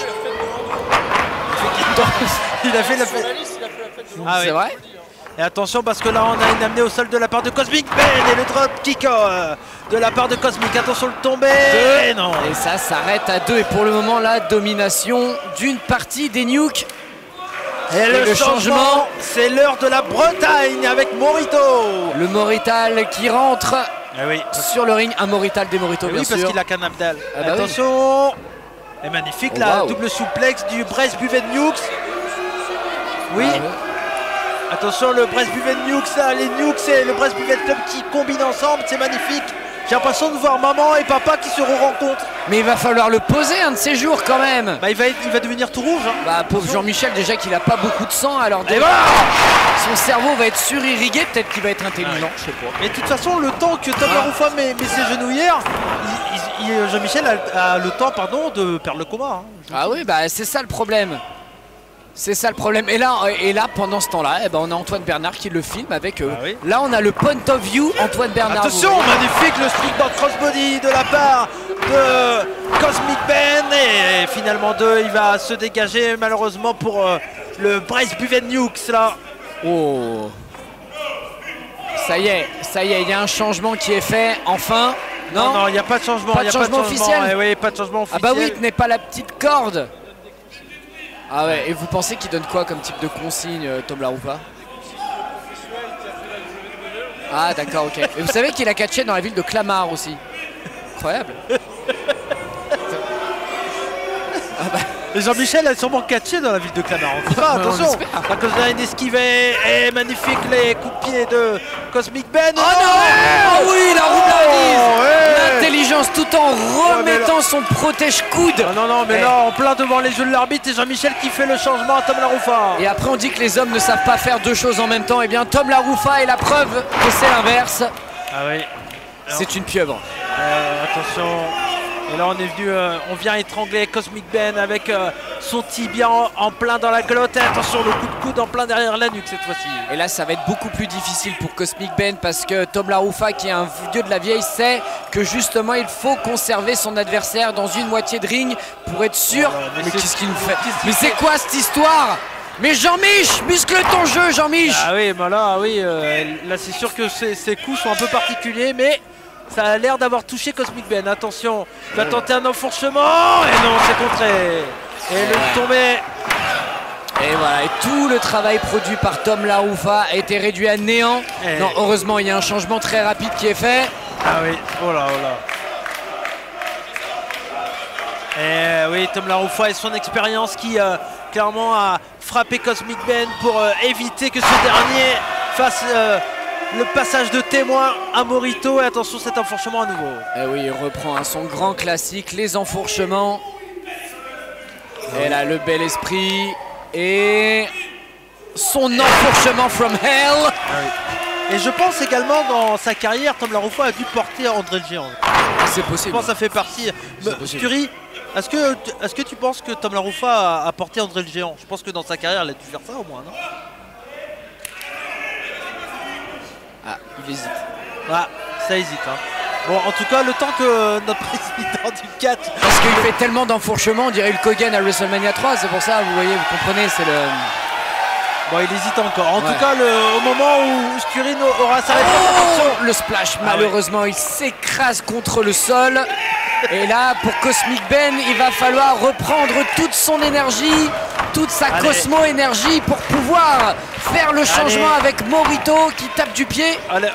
Il a fait la fête. Ah c'est vrai. Et attention parce que là on a une amenée au sol de la part de Cosmic Ben et le drop kick de la part de Cosmic. Attention le tombé. Et ça s'arrête à 2 et pour le moment la domination d'une partie des Nukes. Et le changement, c'est l'heure de la Bretagne avec Morito. Le Morital qui rentre sur le ring. Un Morital des Morito, bien sûr. Oui, parce qu'il a qu'un Abdal. Ah bah attention. Et magnifique, la wow. double souplex du Brest Buven Nukes. Oui. Attention, le Brest Buven Nukes, les Nukes et le Brest Buven Club qui combinent ensemble, c'est magnifique. J'ai l'impression de voir maman et papa qui se rencontrent. Mais il va falloir le poser un de ces jours quand même. Bah, il va devenir tout rouge. Hein. Bah, pauvre Jean-Michel, déjà qu'il a pas beaucoup de sang, alors déjà, son cerveau va être surirrigué, peut-être qu'il va être intelligent, je sais pas. Mais de toute façon, le temps que Tom Laroufa met ses genouillères, Jean-Michel a le temps de perdre le combat. Hein. Ah oui, bah c'est ça le problème. C'est ça le problème. Et là pendant ce temps-là, on a Antoine Bernard qui le filme avec eux. Là, on a le point of view Antoine Bernard. Attention, magnifique le springboard crossbody de la part de Cosmic Ben. Et finalement, il va se dégager malheureusement pour le Brest Buven Nukes là. Oh. Ça y est, il y a un changement qui est fait, enfin. Non, il n'y a pas de changement. Pas de changement officiel. Oui, pas de changement officiel. Ah bah oui, tenez pas la petite corde. Ah ouais, et vous pensez qu'il donne quoi comme type de consigne, Tom Laroufa? Ah d'accord, ok. Et vous savez qu'il a catché dans la ville de Clamart aussi. Incroyable. Ah bah. Jean-Michel a sûrement catché dans la ville de Clamart. Attention, la Cosmic esquivé et magnifique les coups de pied de Cosmic Ben. Oh non, oh oui, la roublardise. L'intelligence tout en remettant son protège-coude. Non, mais là, en plein devant les yeux de l'arbitre, et Jean-Michel qui fait le changement à Tom Laroufa. Et après, on dit que les hommes ne savent pas faire deux choses en même temps. Et bien, Tom Laroufa est la preuve que c'est l'inverse. Ah oui. C'est une pieuvre. Attention. Et là on vient étrangler Cosmic Ben avec son tibia en plein dans la glotte. Et attention, le coup de coude en plein derrière la nuque cette fois-ci. Et là ça va être beaucoup plus difficile pour Cosmic Ben parce que Tom Laroufa, qui est un vieux de la vieille, sait que justement il faut conserver son adversaire dans une moitié de ring pour être sûr. Mais qu'est-ce qu'il nous fait? Mais c'est quoi cette histoire? Mais Jean-Mich, muscle ton jeu, Jean-Mich. Ah oui, bah là c'est sûr que ces coups sont un peu particuliers, mais ça a l'air d'avoir touché Cosmic Ben. Attention, il va tenter un enfourchement. Et non, c'est contré. Et le tombé. Et voilà, et tout le travail produit par Tom Laroufa a été réduit à néant. Non, heureusement, il y a un changement très rapide qui est fait. Ah oui, oh là. Et oui, Tom Laroufa et son expérience qui clairement a frappé Cosmic Ben pour éviter que ce dernier fasse le passage de témoin à Morito. Et attention, cet enfourchement à nouveau. Et oui, il reprend son grand classique, les enfourchements. Et là, le bel esprit. Et son enfourchement from hell. Ah oui. Et je pense également dans sa carrière, Tom Laroufa a dû porter André le Géant. C'est possible. Je pense que ça fait partie. Curie, est-ce que tu penses que Tom Laroufa a porté André le Géant? Je pense que dans sa carrière, il a dû faire ça au moins, non? Ah, il hésite. Ah, ça hésite. Hein. Bon, en tout cas, le temps que notre président du catch... Parce qu'il fait tellement d'enfourchements, on dirait Hulk Hogan à WrestleMania 3, c'est pour ça, vous voyez, vous comprenez, c'est le... Bon, il hésite encore. En tout cas, au moment où Scurin aura sa réponse... Le splash, malheureusement, il s'écrase contre le sol. Et là, pour Cosmic Ben, il va falloir reprendre toute son énergie, toute sa cosmo-énergie pour pouvoir faire le changement avec Morito qui tape du pied. Allez,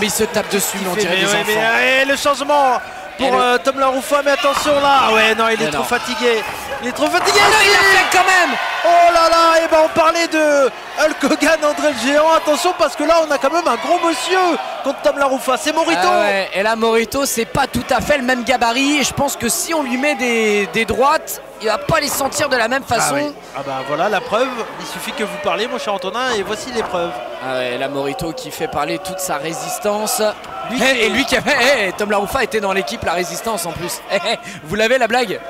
mais il se tape dessus, on dirait des enfants. Et le changement pour Tom Laroufa, mais attention là. Ouais, non, il est trop fatigué. Il est trop fatigué. Non, il l'a fait quand même. Oh là là, et ben on parlait de Hulk Hogan, André le Géant. Attention parce que là on a quand même un gros monsieur contre Tom Laroufa. C'est Morito. Ah ouais. Et là Morito, c'est pas tout à fait le même gabarit. Et je pense que si on lui met des droites, il va pas les sentir de la même façon. Ah bah voilà la preuve. Il suffit que vous parlez, mon cher Antonin, et voici les preuves. Ah ouais, là Morito qui fait parler toute sa résistance. Et lui qui avait... Tom Laroufa était dans l'équipe La Résistance en plus. Vous l'avez la blague?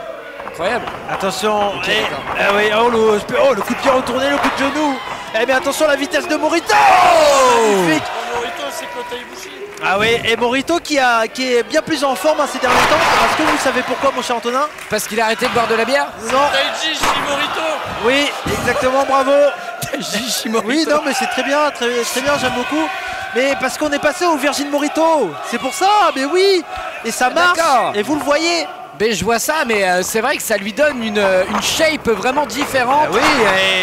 Incroyable. Attention. Le coup de pied retourné, le coup de genou. Eh bien attention la vitesse de Morito. Magnifique. Morito, c'est Kota Ibushi. Ah oui, et Morito qui est bien plus en forme ces derniers temps. Est-ce que vous savez pourquoi, mon cher Antonin? Parce qu'il a arrêté de boire de la bière? Non. Taiji Shimorito. Oui, exactement, bravo. Taiji Shimorito. Oui, non, mais c'est très bien, j'aime beaucoup. Mais parce qu'on est passé au Virgin Morito, c'est pour ça, mais oui. Et ça marche, et vous le voyez. Ben, je vois ça, mais c'est vrai que ça lui donne une shape vraiment différente. Oui,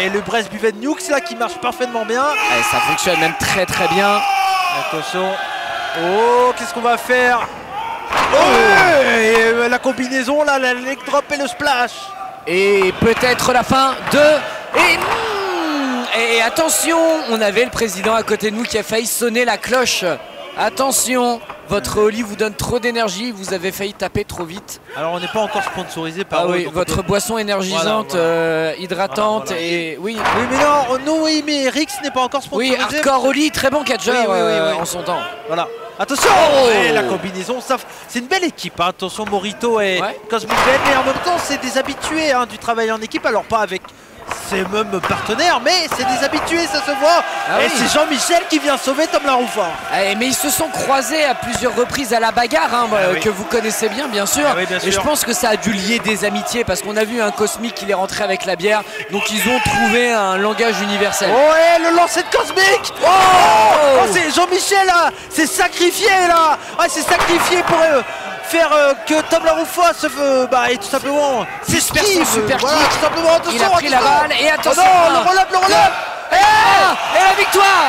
et le Brest Buvet de Nukes là qui marche parfaitement bien. Ça fonctionne même très très bien. Attention. Oh, qu'est-ce qu'on va faire? Oh, et la combinaison là, la leg drop et le splash. Et peut-être la fin de... Et attention, on avait le président à côté de nous qui a failli sonner la cloche. Attention, votre Oli vous donne trop d'énergie, vous avez failli taper trop vite. Alors on n'est pas encore sponsorisé par oui, votre boisson énergisante, hydratante et... Oui, mais non, oui, mais Rix n'est pas encore sponsorisé. Oui, Hardcore Oli, très bon catcheur en son temps. Voilà. Attention, la combinaison, c'est une belle équipe. Hein. Attention, Morito et Cosmic Ben, mais en même temps, c'est des habitués du travail en équipe. Alors pas avec ses mêmes partenaires, mais c'est des habitués, ça se voit. Et c'est Jean-Michel qui vient sauver Tom Laroufa. Mais ils se sont croisés à plusieurs reprises à la bagarre, que vous connaissez bien sûr. Et je pense que ça a dû lier des amitiés, parce qu'on a vu un Cosmic qui est rentré avec la bière. Donc ils ont trouvé un langage universel. Oh, et le lancer de Cosmic. Oh, c'est Jean-Michel là, c'est sacrifié là. C'est sacrifié pour faire que Tom Laroufa se et tout simplement s'esquive. Super voilà, kick. tout simplement. Attention, il a pris la balle et attention. Le relève. Et la victoire.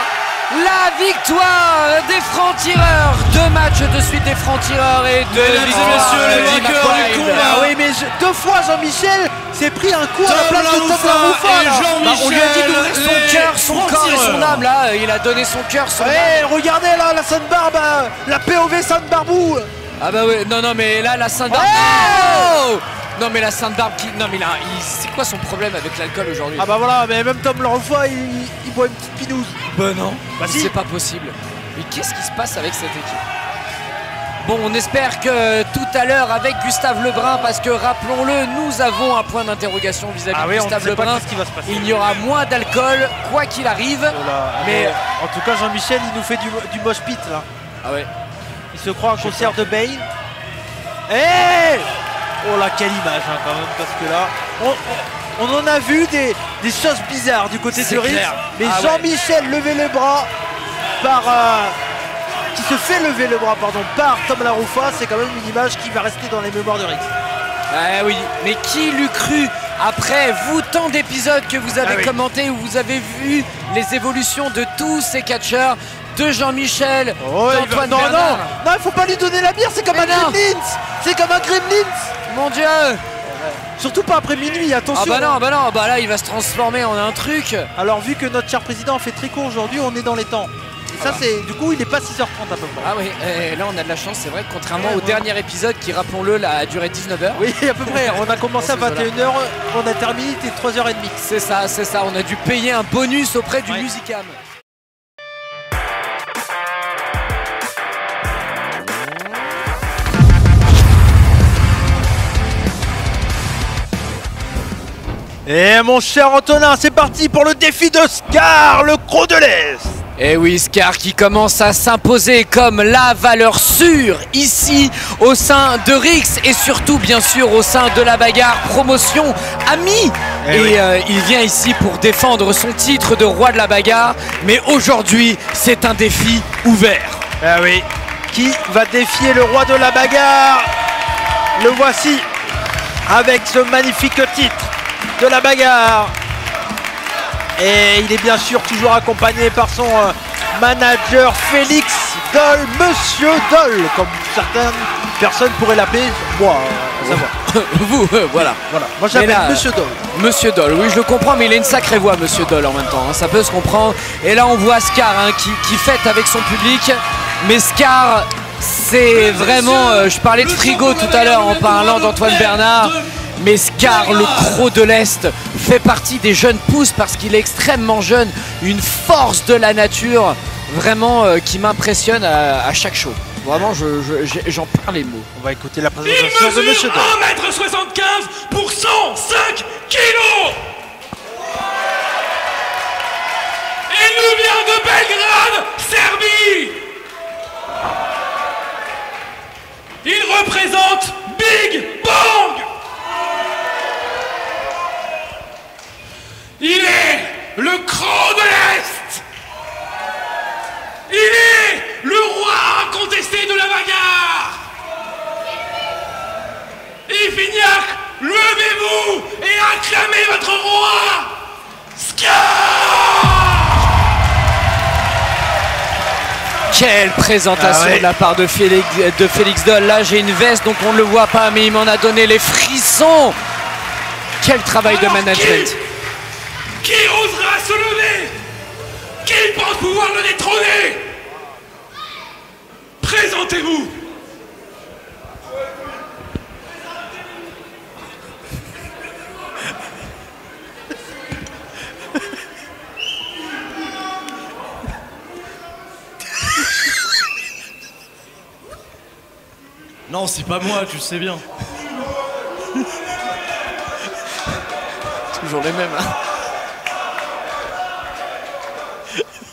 La victoire des francs-tireurs. 2 matchs de suite des francs-tireurs et de mesdames et messieurs, le vainqueur du combat. Oui, mais 2 fois Jean-Michel s'est pris un coup à la place de Tom Laroufa. On lui a dit d'ouvrir son cœur, son corps et son âme là. Il a donné son cœur, son âme. Regardez là, la Sainte-Barbe, la POV Sainte-Barbou. Ah bah oui, non mais là la Sainte-Barbe. Non mais la Sainte-Barbe qui... Non mais là, c'est quoi son problème avec l'alcool aujourd'hui? Ah bah voilà, mais même Tom Laroufa, il boit une petite pinouse. Bah non, si. C'est pas possible. Mais qu'est-ce qui se passe avec cette équipe? Bon, on espère que tout à l'heure avec Gustave Lebrun, parce que rappelons-le, nous avons un point d'interrogation vis-à-vis de Gustave Lebrun. Il y aura moins d'alcool, quoi qu'il arrive. Mais en tout cas, Jean-Michel, il nous fait du mosh pit là. Ah ouais. Il se croit un concert de Bane. Oh là, quelle image quand même, parce que là, on en a vu des choses bizarres du côté de Rix. Mais Jean-Michel lever le bras qui se fait lever le bras par Tom Laroufa, c'est quand même une image qui va rester dans les mémoires de Rix. Oui, mais qui l'eût cru après vous tant d'épisodes que vous avez commentés où vous avez vu les évolutions de tous ces catcheurs, de Jean-Michel, d'Antoine Bernard. Non, il faut pas lui donner la bière, c'est comme un Gremlins. C'est comme un Gremlins. Mon Dieu. Surtout pas après minuit, attention. Ah bah non, bah là il va se transformer en un truc. Alors vu que notre cher président fait très court aujourd'hui, on est dans les temps. Et ça c'est, du coup il est pas 6h30 à peu près. Ah oui, et là on a de la chance, c'est vrai, contrairement au dernier épisode qui, rappelons-le, a duré 19h. Oui, à peu près, on a commencé à 21h, on a terminé à 3h30. C'est ça, on a dû payer un bonus auprès du Musicam. Et mon cher Antonin, c'est parti pour le défi de Scar, le croc de l'Est. Et oui, Scar qui commence à s'imposer comme la valeur sûre ici au sein de Rix et surtout bien sûr au sein de la bagarre promotion Ami. Il vient ici pour défendre son titre de roi de la bagarre, mais aujourd'hui c'est un défi ouvert. Ah oui, qui va défier le roi de la bagarre? Le voici avec ce magnifique titre de la bagarre, et il est bien sûr toujours accompagné par son manager Félix Doll, Monsieur Doll, comme certaines personnes pourraient l'appeler, moi à savoir. Vous, voilà. Moi j'appelle Monsieur Doll. Monsieur Doll, oui je le comprends, mais il a une sacrée voix Monsieur Doll en même temps, ça peut se comprendre. Et là on voit Scar qui fête avec son public, mais Scar c'est vraiment, je parlais de frigo tout à l'heure en parlant d'Antoine Bernard. Mais Scar, le croc de l'Est, fait partie des jeunes pousses parce qu'il est extrêmement jeune, une force de la nature vraiment qui m'impressionne à chaque show. Vraiment, j'en perds les mots. On va écouter la présentation de Monsieur Doll. 1m75 pour 105 kilos. Il nous vient de Belgrade, Serbie. Il représente Big Bang. Il est le croc de l'Est. Il est le roi incontesté de la bagarre. Il Quelle présentation de la part de Félix Doll. Là, j'ai une veste, donc on ne le voit pas, mais il m'en a donné les frissons. Quel travail de management. Qui osera se lever? Qui pense pouvoir le détrôner? Présentez-vous. Non, c'est pas moi, tu le sais bien. Toujours les mêmes.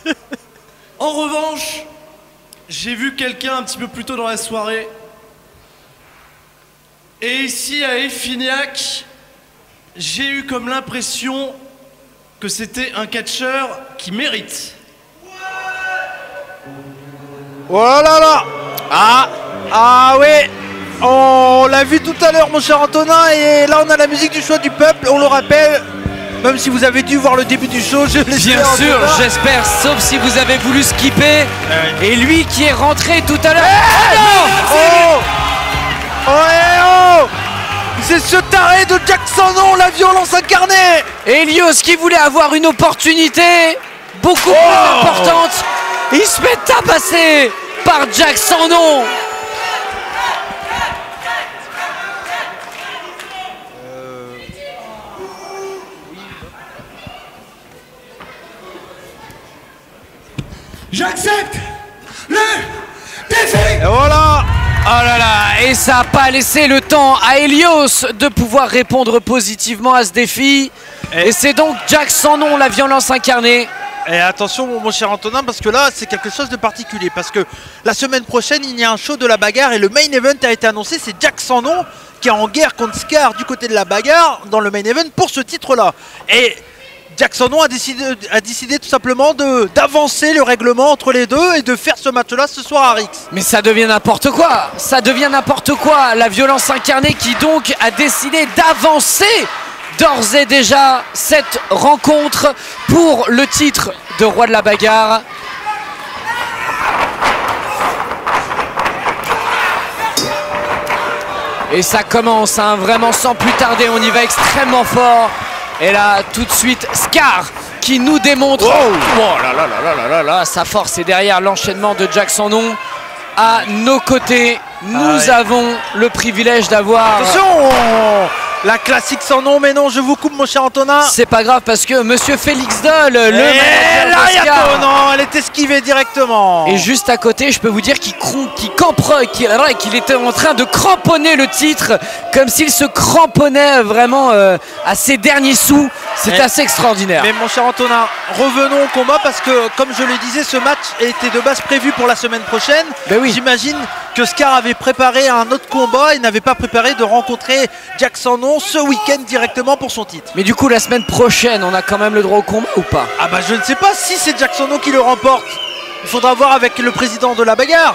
Hein. En revanche, j'ai vu quelqu'un un petit peu plus tôt dans la soirée. Et ici à Effignac, j'ai eu comme l'impression que c'était un catcheur qui mérite. Oh là là. Ah oui, on l'a vu tout à l'heure mon cher Antonin, et là on a la musique du choix du peuple, on le rappelle, même si vous avez dû voir le début du show, je l'espère. Bien sûr, j'espère, sauf si vous avez voulu skipper. Et lui qui est rentré tout à l'heure. C'est ce taré de Jack Sonon, la violence incarnée. Helios qui voulait avoir une opportunité beaucoup plus importante. Il se fait tabasser par Jack Sonon. J'accepte le défi. Et voilà. Oh là là, et ça n'a pas laissé le temps à Helios de pouvoir répondre positivement à ce défi. Et c'est donc Jack Sonon, la violence incarnée. Et attention mon cher Antonin, parce que là c'est quelque chose de particulier, parce que la semaine prochaine il y a un show de la bagarre et le main event a été annoncé. C'est Jack Sonon qui est en guerre contre Scar du côté de la bagarre dans le main event pour ce titre là. Et Jack Sonon a décidé tout simplement d'avancer le règlement entre les deux et de faire ce match là ce soir à Rix. Mais ça devient n'importe quoi, ça devient n'importe quoi. La violence incarnée qui donc a décidé d'avancer d'ores et déjà cette rencontre pour le titre de roi de la bagarre. Et ça commence, hein, vraiment sans plus tarder, on y va extrêmement fort. Et là, tout de suite, Scar qui nous démontre sa force. Et derrière l'enchaînement de Jack Sonon à nos côtés, nous avons le privilège d'avoir... Attention, la classique sans nom, mais non, je vous coupe mon cher Antonin. C'est pas grave parce que monsieur Félix Doll, le manager de Scar, non, elle est esquivée directement. Et juste à côté, je peux vous dire qu'il était en train de cramponner le titre comme s'il se cramponnait vraiment à ses derniers sous. C'est assez extraordinaire. Mais mon cher Antonin, revenons au combat parce que, comme je le disais, ce match était de base prévu pour la semaine prochaine. Ben oui. J'imagine que Scar avait préparé un autre combat et n'avait pas préparé de rencontrer Jack Sonon ce week-end directement pour son titre. Mais du coup, la semaine prochaine, on a quand même le droit au combat ou pas? Ah bah je ne sais pas si c'est Jack Sonon qui le remporte. Il faudra voir avec le président de la bagarre.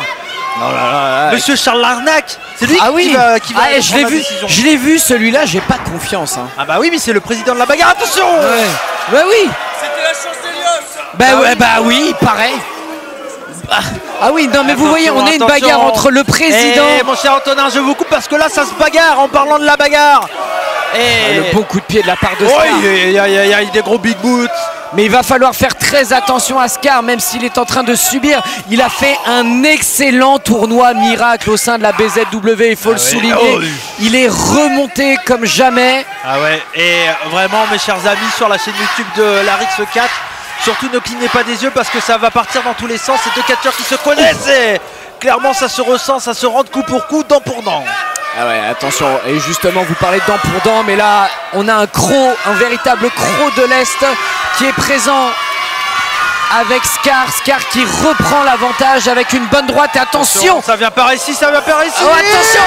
Monsieur Charles Larnac, c'est lui qui va je l'ai vu. Je l'ai vu celui-là, j'ai pas confiance. Hein. Ah bah oui, mais c'est le président de la bagarre, attention. Bah oui. C'était la chance d'Helios. Bah oui, pareil. Ah oui, non mais vous voyez, on est une bagarre entre le président... Et mon cher Antonin, je vous coupe parce que là ça se bagarre en parlant de la bagarre. Et le bon coup de pied de la part de Scar. Il y a des gros big boots. Mais il va falloir faire très attention à Scar, même s'il est en train de subir. Il a fait un excellent tournoi miracle au sein de la BZW, il faut le souligner. Il est remonté comme jamais. Ah ouais, et vraiment mes chers amis sur la chaîne YouTube de la Rix 4, surtout ne clignez pas des yeux parce que ça va partir dans tous les sens. Ces deux catcheurs qui se connaissent et clairement ça se ressent, ça se rentre coup pour coup, dent pour dent. Ah ouais, attention, et justement vous parlez de dent pour dent, mais là on a un croc, un véritable croc de l'Est qui est présent avec Scar qui reprend l'avantage avec une bonne droite. Et attention, ça vient par ici, ça vient par ici. Oh attention,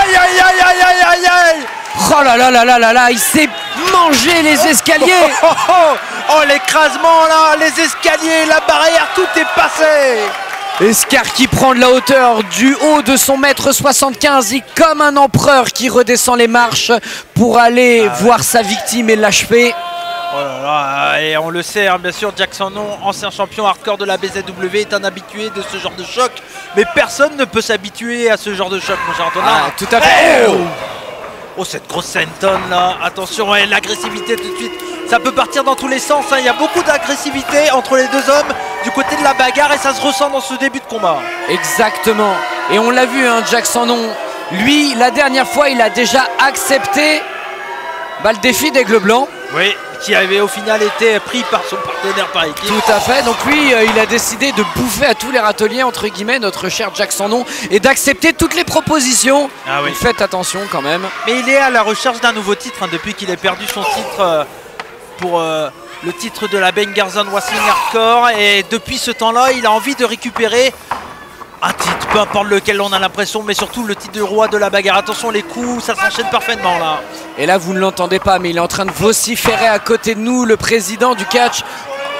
aïe aïe aïe aïe aïe aïe aïe. Oh là là là là là là, il s'est mangé les escaliers. Oh l'écrasement là, les escaliers, la barrière, tout est passé. Et Scar qui prend de la hauteur du haut de son m75, comme un empereur qui redescend les marches pour aller voir sa victime et l'achever. Oh là là, et on le sait, hein, bien sûr, Jackson, ancien champion hardcore de la BZW, est un habitué de ce genre de choc. Mais personne ne peut s'habituer à ce genre de choc, mon cher Antonin. Tout à fait. Oh, cette grosse senton là, attention, et l'agressivité tout de suite. Ça peut partir dans tous les sens, hein. Il y a beaucoup d'agressivité entre les deux hommes du côté de la bagarre et ça se ressent dans ce début de combat. Exactement. Et on l'a vu, hein, Jackson, lui, la dernière fois, il a déjà accepté le défi d'Aigle Blanc. Oui, qui avait au final été pris par son partenaire par équipe. Tout à fait, donc lui il a décidé de bouffer à tous les râteliers entre guillemets notre cher Jackson et d'accepter toutes les propositions. Ah oui. Donc faites attention quand même. Mais il est à la recherche d'un nouveau titre, hein, depuis qu'il a perdu son titre pour le titre de la Bengarzon Wrestling Hardcore, et depuis ce temps-là il a envie de récupérer un titre, peu importe lequel, on a l'impression, mais surtout le titre de roi de la bagarre. Attention, les coups, ça s'enchaîne parfaitement là. Et là, vous ne l'entendez pas, mais il est en train de vociférer à côté de nous, le président du catch.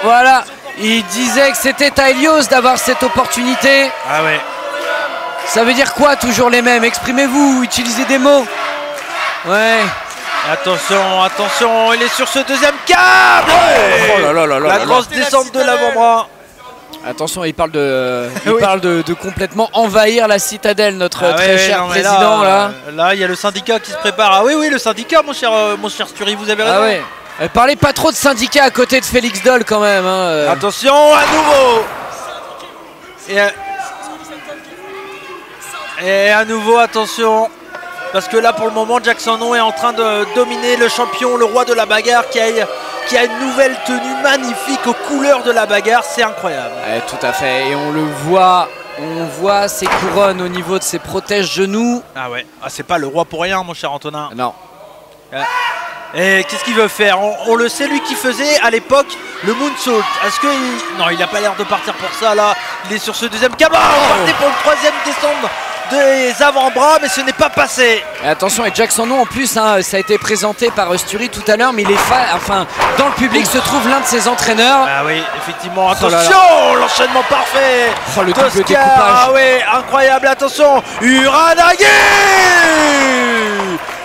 Voilà, il disait que c'était à Helios d'avoir cette opportunité. Ah ouais. Ça veut dire quoi, toujours les mêmes? Exprimez-vous, utilisez des mots. Ouais. Attention, attention, il est sur ce deuxième câble. Oh là là là là. La grosse descente de l'avant-bras. Attention, il parle de complètement envahir la citadelle, notre très cher président. Là, il y a le syndicat qui se prépare. Ah oui, le syndicat, mon cher Stury, vous avez raison. Ah ouais. Parlez pas trop de syndicat à côté de Félix Doll quand même. Hein. Attention, à nouveau. Et à nouveau, attention. Parce que là, pour le moment, Jackson est en train de dominer le champion, le roi de la bagarre, qui a une nouvelle tenue magnifique aux couleurs de la bagarre. C'est incroyable. Tout à fait. Et on le voit, on voit ses couronnes au niveau de ses protège-genoux. Ah ouais. Ah, c'est pas le roi pour rien, mon cher Antonin. Non. Et qu'est-ce qu'il veut faire? On le sait, lui qui faisait à l'époque le moonsault. Est-ce que non, il n'a pas l'air de partir pour ça là. Il est sur ce deuxième câble. On partait pour le troisième descendre des avant-bras, mais ce n'est pas passé. Et attention, et Jackson en plus, hein, ça a été présenté par Stury tout à l'heure, mais il est dans le public se trouve l'un de ses entraîneurs. Ah oui, effectivement, attention, l'enchaînement parfait. Oh, le double découpage. Ah oui, incroyable, attention, Uranage.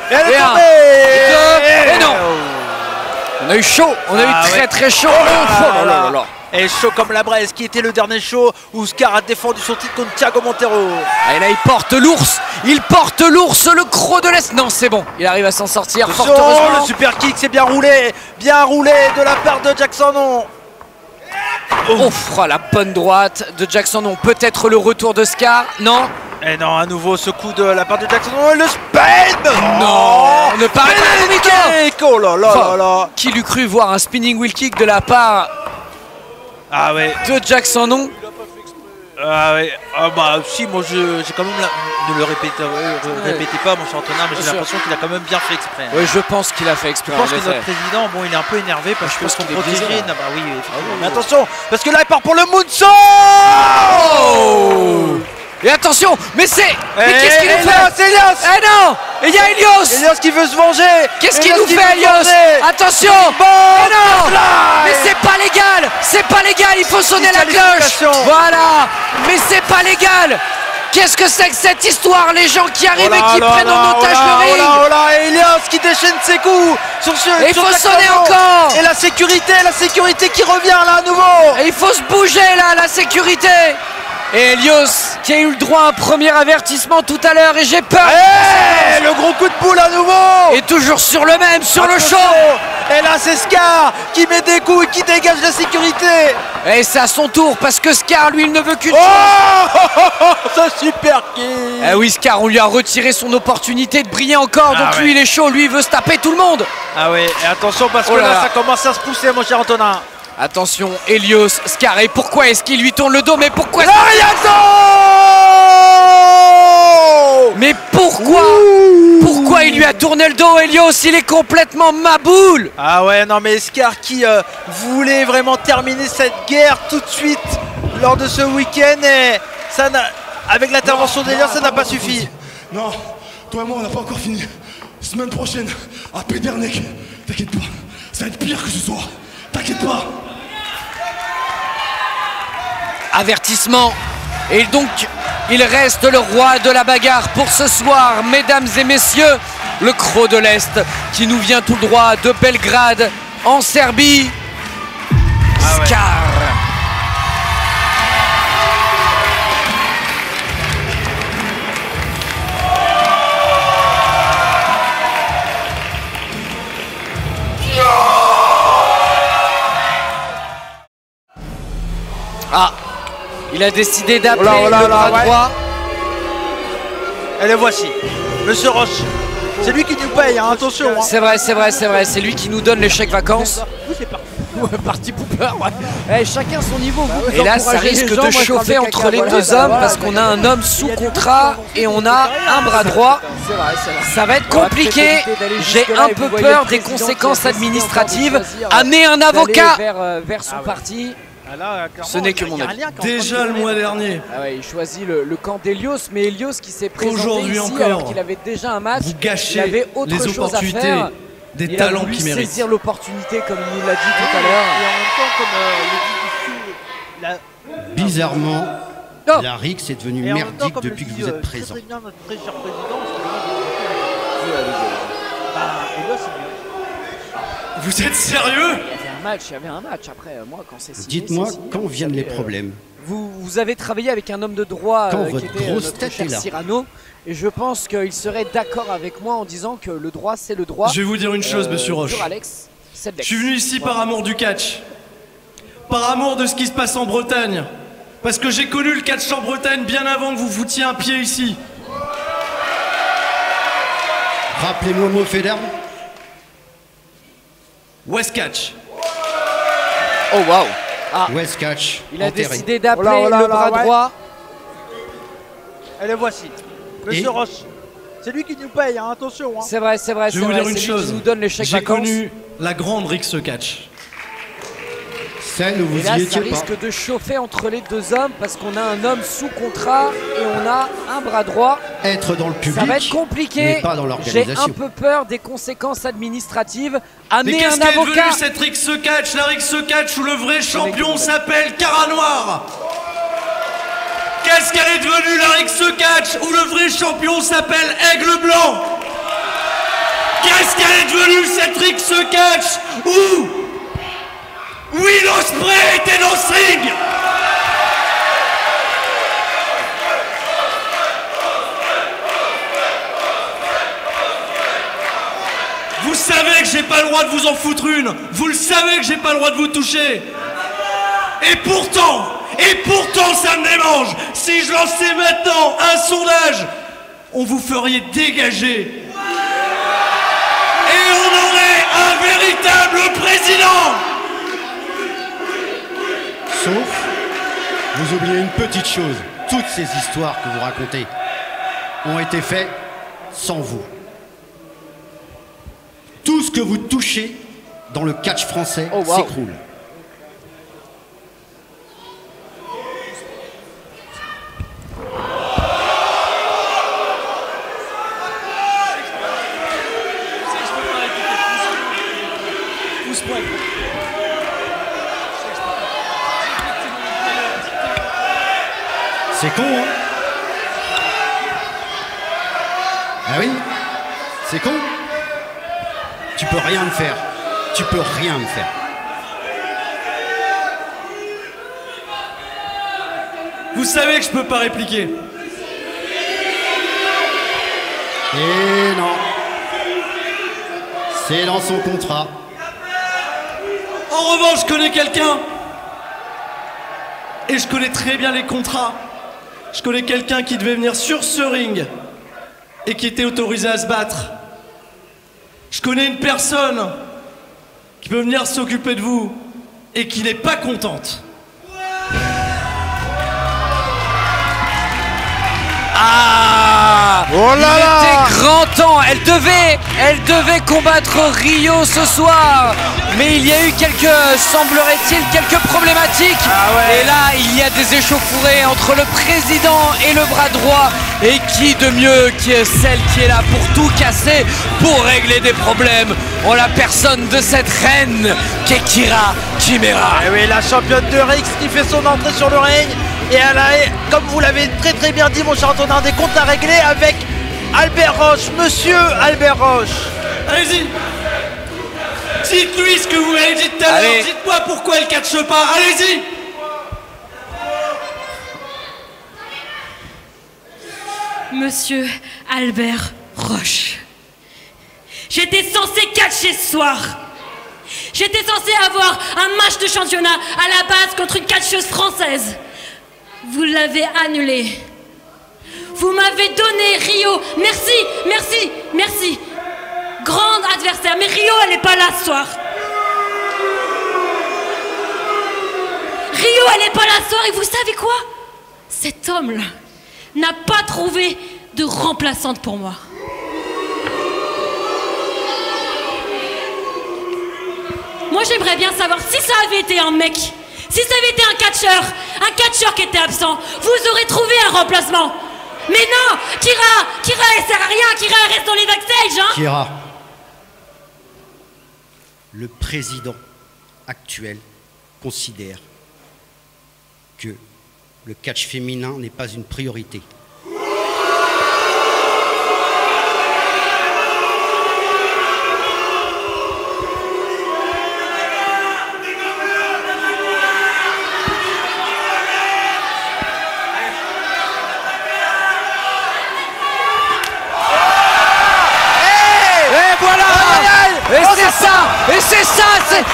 Et elle est tombée. Et non. On a eu chaud, on a eu très chaud. Oh là là là. Et chaud comme la braise, qui était le dernier show où Scar a défendu son titre contre Thiago Montero. Et là il porte l'ours, le croc de l'Est. Non, c'est bon, il arrive à s'en sortir. Fort heureusement. Le super kick, c'est bien roulé de la part de Jackson. La bonne droite de Jackson. Peut-être le retour de Scar. Non. Et non, à nouveau ce coup de la part de Jackson. Le spin. Non, ne parle pas de kick. Oh là là là. Qui l'eût cru voir un spinning wheel kick de la part de Jackson? Ah ouais, bah si, moi j'ai quand même ne le répétez pas, mon cher Antonin, mais j'ai l'impression qu'il a quand même bien fait exprès. Oui, je pense qu'il a fait exprès. Je pense que notre président, il est un peu énervé parce que son protégé. Bah oui, effectivement. Mais attention, parce que là il part pour le moonsault. Et attention, mais qu'est-ce qu'il nous fait? C'est Helios. Eh non. Et il y a Helios qui veut se venger. Qu'est-ce qu'il nous fait, Helios? Attention. Non. Mais c'est pas légal, il faut sonner la cloche. Voilà. Mais c'est pas légal. Qu'est-ce que c'est que cette histoire? Les gens qui arrivent et qui prennent en otage le ring. Et Helios qui déchaîne ses coups et il faut sonner encore. Et la sécurité qui revient là à nouveau. Et il faut se bouger là, la sécurité. Et Helios qui a eu le droit à un premier avertissement tout à l'heure, et j'ai peur. Le gros coup de boule à nouveau. Et toujours sur le même, sur le show. Et là c'est Scar qui met des coups et qui dégage la sécurité. Et c'est à son tour, parce que Scar lui il ne veut qu'une chose. Ce super kick. Eh oui, Scar, on lui a retiré son opportunité de briller encore. Donc lui il est chaud, lui il veut se taper tout le monde. Ah oui, et attention parce que là ça commence à se pousser, mon cher Antonin. Attention, Helios, Scar, et pourquoi est-ce qu'il lui tourne le dos? Mais pourquoi Mais pourquoi il lui a tourné le dos, Helios? Il est complètement maboule. Ah ouais, non mais Scar qui voulait vraiment terminer cette guerre tout de suite lors de ce week-end, et ça avec l'intervention d'Helios, ça n'a pas suffi. Non, toi et moi on n'a pas encore fini. Semaine prochaine, à Pédernec, t'inquiète pas, ça va être pire que ce soir, t'inquiète pas. Avertissement Et donc, il reste le roi de la bagarre pour ce soir, mesdames et messieurs, le Croc de l'Est qui nous vient tout droit de Belgrade en Serbie, Skar. Ah, il a décidé d'appeler le bras droit. Et les voici, Monsieur Roche. C'est lui qui nous paye, hein, attention. Hein. C'est vrai, c'est vrai, c'est vrai. C'est lui qui nous donne les chèques vacances. C'est parti. Ouais, parti Pooper, ouais. Chacun son niveau. Et là, ça risque de chauffer entre les deux hommes parce qu'on a un homme sous contrat et on a un bras droit. Ça va être compliqué. J'ai un peu peur des conséquences administratives. Amener un avocat vers son parti. Ce n'est que mon avis. Déjà le mois dernier. Ah ouais, il choisit le camp d'Elios, mais Elios qui s'est présenté aujourd'hui ici encore, alors qu'il avait déjà un match. Vous gâchez il avait autre les chose opportunités à faire. des talents qui méritent. Saisir l'opportunité comme il nous l'a dit tout à l'heure. Et en même temps, comme Bizarrement, la Rix est devenue merdique depuis que vous êtes présent. Très bien notre très cher président. Vous êtes sérieux? Il y avait un match après moi quand c'est signé. Dites-moi quand viennent les problèmes. Vous avez travaillé avec un homme de droit quand qui votre était grosse notre tête cher est là. Cyrano, et je pense qu'il serait d'accord avec moi en disant que le droit c'est le droit. Je vais vous dire une chose, monsieur Roche. Alex, je suis venu ici par amour du catch, par amour de ce qui se passe en Bretagne, parce que j'ai connu le catch en Bretagne bien avant que vous foutiez un pied ici. Rappelez-moi le mot fait d'herbe. West Catch. Oh waouh. Ah. West Catch. Il a décidé d'appeler le bras droit. Et les voici, Monsieur Roche. C'est lui qui nous paye, hein, attention. Hein. C'est vrai, c'est vrai. Je vais vous dire une chose. chose. Qui nous donne les chèques j'ai vacances. connu la grande Rix Catch. Celle où vous et là, y étiez ça pas. risque de chauffer entre les deux hommes parce qu'on a un homme sous contrat et on a un bras droit. Être dans le public, ça va être compliqué. mais pas dans J'ai l'organisation. un peu peur des conséquences administratives. Mais Amener qu'est-ce un qu'elle est avocat. devenue cette Rix Catch? La Rix Catch où le vrai champion s'appelle Cara Noir. Qu'est-ce qu'elle est devenue la Rix Catch où le vrai champion s'appelle Aigle Blanc? Qu'est-ce qu'elle est devenue cette Rix Catch où Will Ospreay était dans ce ring? Vous savez que j'ai pas le droit de vous en foutre une. Vous le savez que j'ai pas le droit de vous toucher. Et pourtant ça me démange. Si je lançais maintenant un sondage, on vous ferait dégager. Et on aurait un véritable président. Sauf, vous oubliez une petite chose. Toutes ces histoires que vous racontez ont été faites sans vous. Tout ce que vous touchez dans le catch français s'écroule. C'est con, hein? Ah oui? C'est con? Tu peux rien me faire. Tu peux rien me faire. Vous savez que je peux pas répliquer. Et non. C'est dans son contrat. En revanche, je connais quelqu'un. Et je connais très bien les contrats. Je connais quelqu'un qui devait venir sur ce ring et qui était autorisé à se battre. Je connais une personne qui peut venir s'occuper de vous et qui n'est pas contente. Ah, oh là il là, était grand temps. Elle devait combattre Rio ce soir, mais il y a eu semblerait-il, quelques problématiques. Et là, il y a des échauffourées entre le président et le bras droit. Et qui de mieux qui est celle qui est là pour tout casser, pour régler des problèmes, en la personne de cette reine, Kekira Chimera. Et oui, la championne de Rix qui fait son entrée sur le ring. Et elle a, comme vous l'avez très très bien dit mon cher Antonin, des comptes à régler avec Albert Roche. Monsieur Albert Roche. Allez-y. Dites-lui ce que vous m'avez dit tout à l'heure. Dites-moi pourquoi elle catche pas. Allez-y. Monsieur Albert Roche. J'étais censé catcher ce soir. J'étais censé avoir un match de championnat à la base contre une catcheuse française. Vous l'avez annulé. Vous m'avez donné Rio. Merci, merci, merci. Grand adversaire. Mais Rio, elle n'est pas là ce soir. Rio, elle n'est pas là ce soir. Et vous savez quoi? Cet homme-là n'a pas trouvé de remplaçante pour moi. Moi, j'aimerais bien savoir si ça avait été un mec, si ça avait été un catcheur qui était absent, vous aurez trouvé un remplacement. Mais non, Kira, elle sert à rien, Kira elle reste dans les backstage, hein. Kira, le président actuel considère que le catch féminin n'est pas une priorité. Et c'est ça,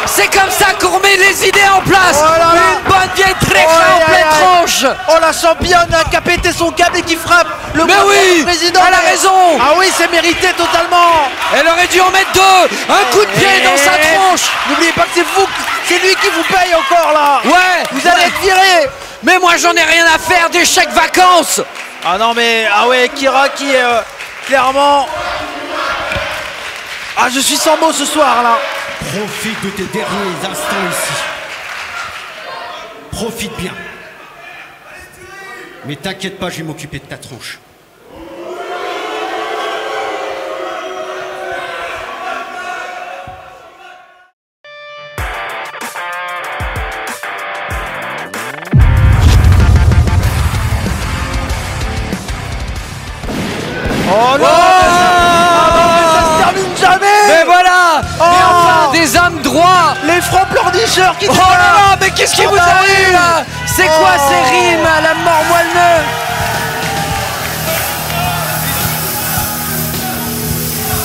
c'est comme ça qu'on remet les idées en place. Une bonne vieille trécha en pleine tronche. Oh, la championne qui a pété son câble et qui frappe le président. Elle a raison. Ah oui, c'est mérité totalement. Elle aurait dû en mettre deux. Un coup de pied dans sa tronche. N'oubliez pas que c'est lui qui vous paye encore là. Ouais. Vous allez être viré. Mais moi j'en ai rien à faire des chèques vacances. Ah non mais, ah ouais, Kira qui est clairement... Ah, je suis sans mots ce soir là. Profite de tes derniers instants ici. Profite bien. Mais t'inquiète pas, je vais m'occuper de ta tronche. Oh non, mais voilà. Oh, mais enfin, des hommes droits. Les francs pleurnicheurs qui... Oh là là, mais qu'est-ce qui vous arrive là? C'est quoi ces rimes à la mort moelleux?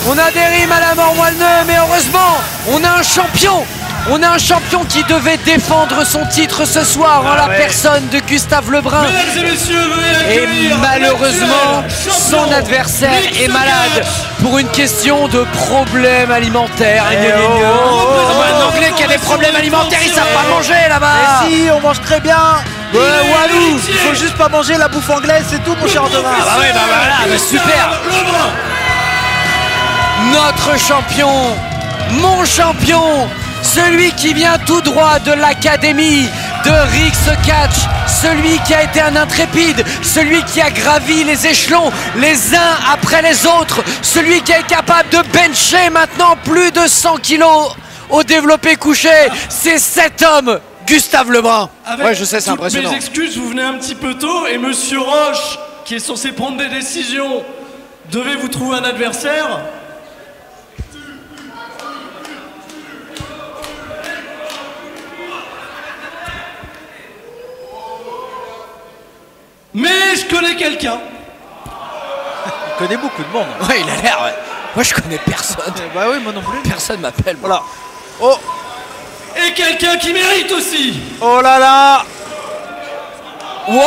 On a des rimes à la mort moelleux, mais heureusement, on a un champion. On a un champion qui devait défendre son titre ce soir en la personne de Gustave Lebrun. Mesdames et messieurs, veuillez et accueillir malheureusement, son adversaire est malade pour une question de problème alimentaire. Un Anglais qui a des problèmes alimentaires, ils savent pas manger là-bas. Mais si, on mange très bien. Walou, il faut juste pas manger la bouffe anglaise, c'est tout mon cher Antonin. Ah bah ouais, bah voilà, bah super. Notre champion, mon champion, celui qui vient tout droit de l'académie de Rix Catch, celui qui a été un intrépide, celui qui a gravi les échelons les uns après les autres, celui qui est capable de bencher maintenant plus de 100 kilos au développé couché, c'est cet homme, Gustave Lebrun. Ouais, je sais, c'est impressionnant. Mes excuses, vous venez un petit peu tôt et Monsieur Roche, qui est censé prendre des décisions, devait vous trouver un adversaire. Mais je connais quelqu'un. Il connaît beaucoup de monde. Ouais, il a l'air, ouais. Moi, je connais personne. Bah oui, moi non plus. Personne m'appelle. Voilà. Oh. Et quelqu'un qui mérite aussi. Oh là là. Wow.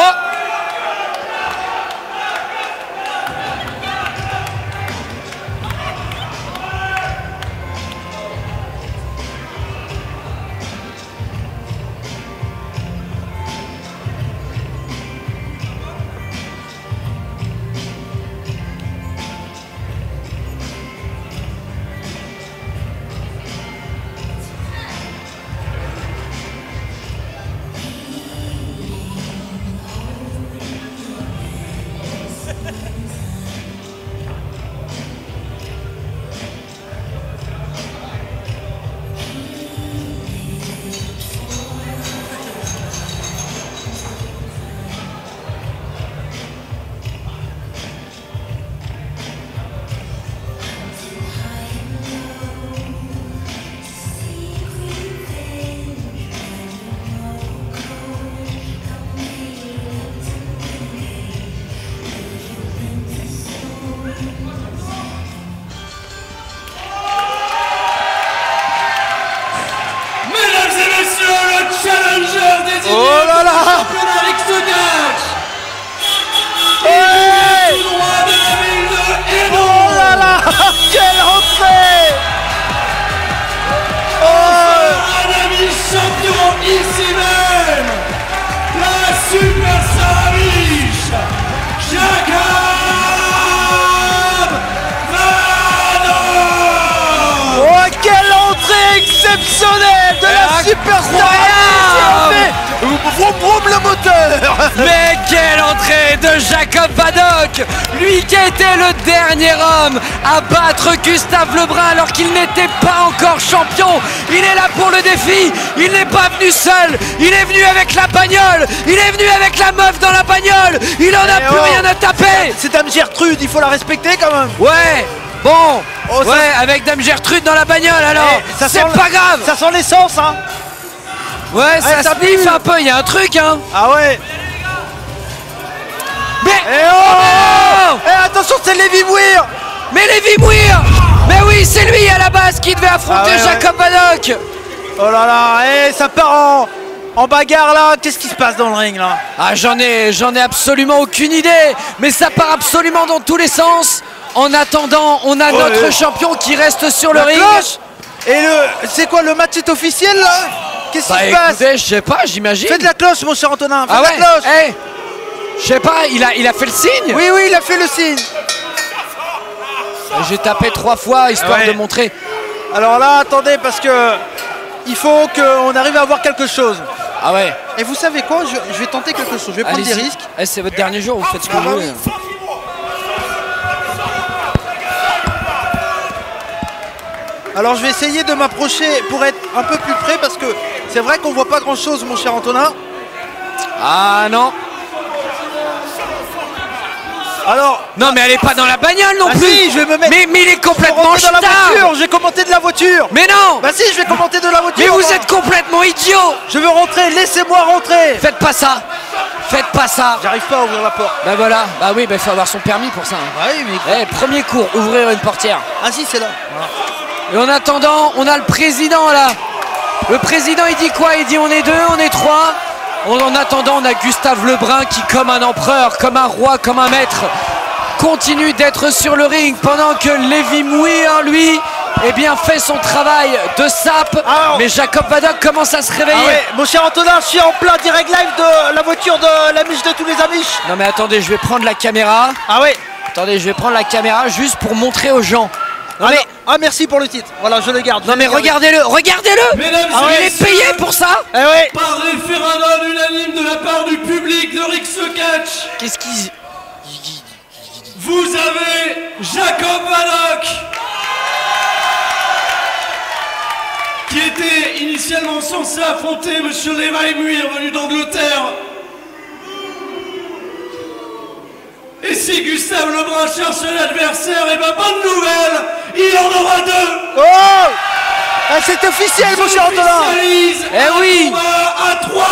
quelle rentrée! Un ami champion ici même, la Super Samiche, Jacob Vano. Oh, quelle entrée exceptionnelle de la Super Samiche! Vroom vroom le moteur! Mais quelle entrée de Jacob Vadok, lui qui a été le dernier homme à battre Gustave Lebrun alors qu'il n'était pas encore champion. Il est là pour le défi, il n'est pas venu seul, il est venu avec la bagnole, il est venu avec la meuf dans la bagnole, il en a plus rien à taper. C'est Dame Gertrude, il faut la respecter quand même. Ouais, bon, Oh, ça- ouais, avec Dame Gertrude dans la bagnole alors, ça c'est sent pas grave. Ça sent l'essence, hein. Ouais, ça ça sniffe pue. un peu, il y a un truc hein. Ah ouais. Mais oh, attention, c'est Lévi Mouir. Mais Lévi Mouir, mais oui, c'est lui à la base qui devait affronter Ah ouais, Jacob Vadok. Oh là là, ça part en bagarre là. Qu'est-ce qui se passe dans le ring là? Ah, j'en ai absolument aucune idée, mais ça part absolument dans tous les sens. En attendant, on a notre champion qui reste sur le La ring. cloche. Et c'est quoi, le match est officiel là? Qu'est-ce qui se passe? Écoutez, je sais pas, j'imagine. Faites la cloche, mon cher Antonin. Faites Ah ouais, la cloche. hey, je sais pas, il a fait le signe. Oui, il a fait le signe. J'ai tapé 3 fois histoire Ouais. de montrer. Alors là, attendez, parce que il faut qu'on arrive à avoir quelque chose. Ah ouais. Et vous savez quoi, je vais tenter quelque chose, je vais prendre des Allez-y. risques. Eh, c'est votre dernier jour, vous faites ce que vous voulez. Alors je vais essayer de m'approcher pour être un peu plus près, parce que c'est vrai qu'on voit pas grand chose, mon cher Antonin. Ah non. Alors. Non, mais elle est pas dans la bagnole non Ah plus. si, je vais me mettre. Mais il est complètement dans la stable. voiture, je vais commenter de la voiture. Mais non. Bah si, je vais commenter de la voiture. Mais vous moi. êtes complètement idiot. Je veux rentrer, laissez-moi rentrer. Faites pas ça. Faites pas ça. J'arrive pas à ouvrir la porte. Bah voilà. Bah oui, bah il faut avoir son permis pour ça. Ah oui, mais. Eh, premier cours, ouvrir une portière. Ah si, c'est là. Et en attendant, on a le président là. Le président il dit quoi? Il dit on est 2, on est 3. En attendant, on a Gustave Lebrun qui, comme un empereur, comme un roi, comme un maître, continue d'être sur le ring pendant que Lévi Mouir, lui, eh bien, fait son travail de sape. Mais Jacob Vadok commence à se réveiller. Ah ouais, mon cher Antonin, je suis en plein direct live de la voiture de la miche de tous les Amish. Non mais attendez, je vais prendre la caméra. Ah ouais. Attendez, je vais prendre la caméra juste pour montrer aux gens. Non, mais... Ah merci pour le titre. Voilà, je le garde. Non mais regardez-le, regardez-le. Mesdames Ah ouais, et il est payé messieurs, pour ça. Eh ouais. Par référendum unanime de la part du public de Rix Catch, Qu'est-ce qu'il... vous avez Jacob Vadok, qui était initialement censé affronter Monsieur Lévi Mouir, venu d'Angleterre. Et si Gustave Lebrun cherche un adversaire, et ben bonne nouvelle, il en aura 2. Oh, ah, c'est officiel, mon cher Antonin. Eh oui. À 3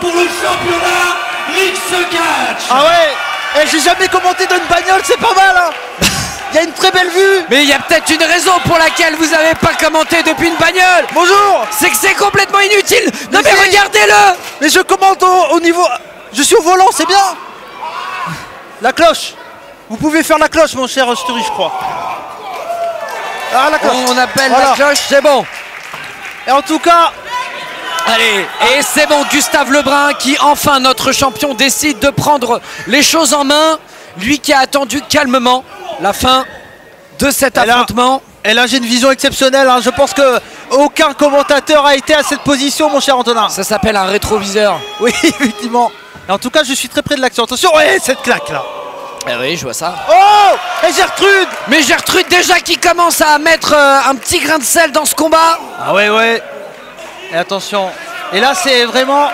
pour le championnat Rix Catch. Ah ouais. Eh, j'ai jamais commenté dans une bagnole, c'est pas mal. Hein. Il y a une très belle vue. Mais il y a peut-être une raison pour laquelle vous n'avez pas commenté depuis une bagnole. Bonjour. C'est que c'est complètement inutile. Non mais si. regardez-le. Mais je commente au niveau. Je suis au volant, c'est bien. La cloche. Vous pouvez faire la cloche, mon cher Sturi, je crois. Ah, la cloche. On appelle Voilà. la cloche, c'est bon. Et en tout cas. Allez, et c'est bon, Gustave Lebrun qui, enfin, notre champion, décide de prendre les choses en main. Lui qui a attendu calmement la fin de cet affrontement. Et là, j'ai une vision exceptionnelle. Hein. Je pense que aucun commentateur a été à cette position, mon cher Antonin. Ça s'appelle un rétroviseur. Oui, effectivement. Et en tout cas, je suis très près de l'action. Attention, ouais, cette claque là. Ah oui, je vois ça. Oh, et Gertrude. Mais Gertrude déjà qui commence à mettre un petit grain de sel dans ce combat. Ah ouais, ouais. Et attention. Et là, c'est vraiment...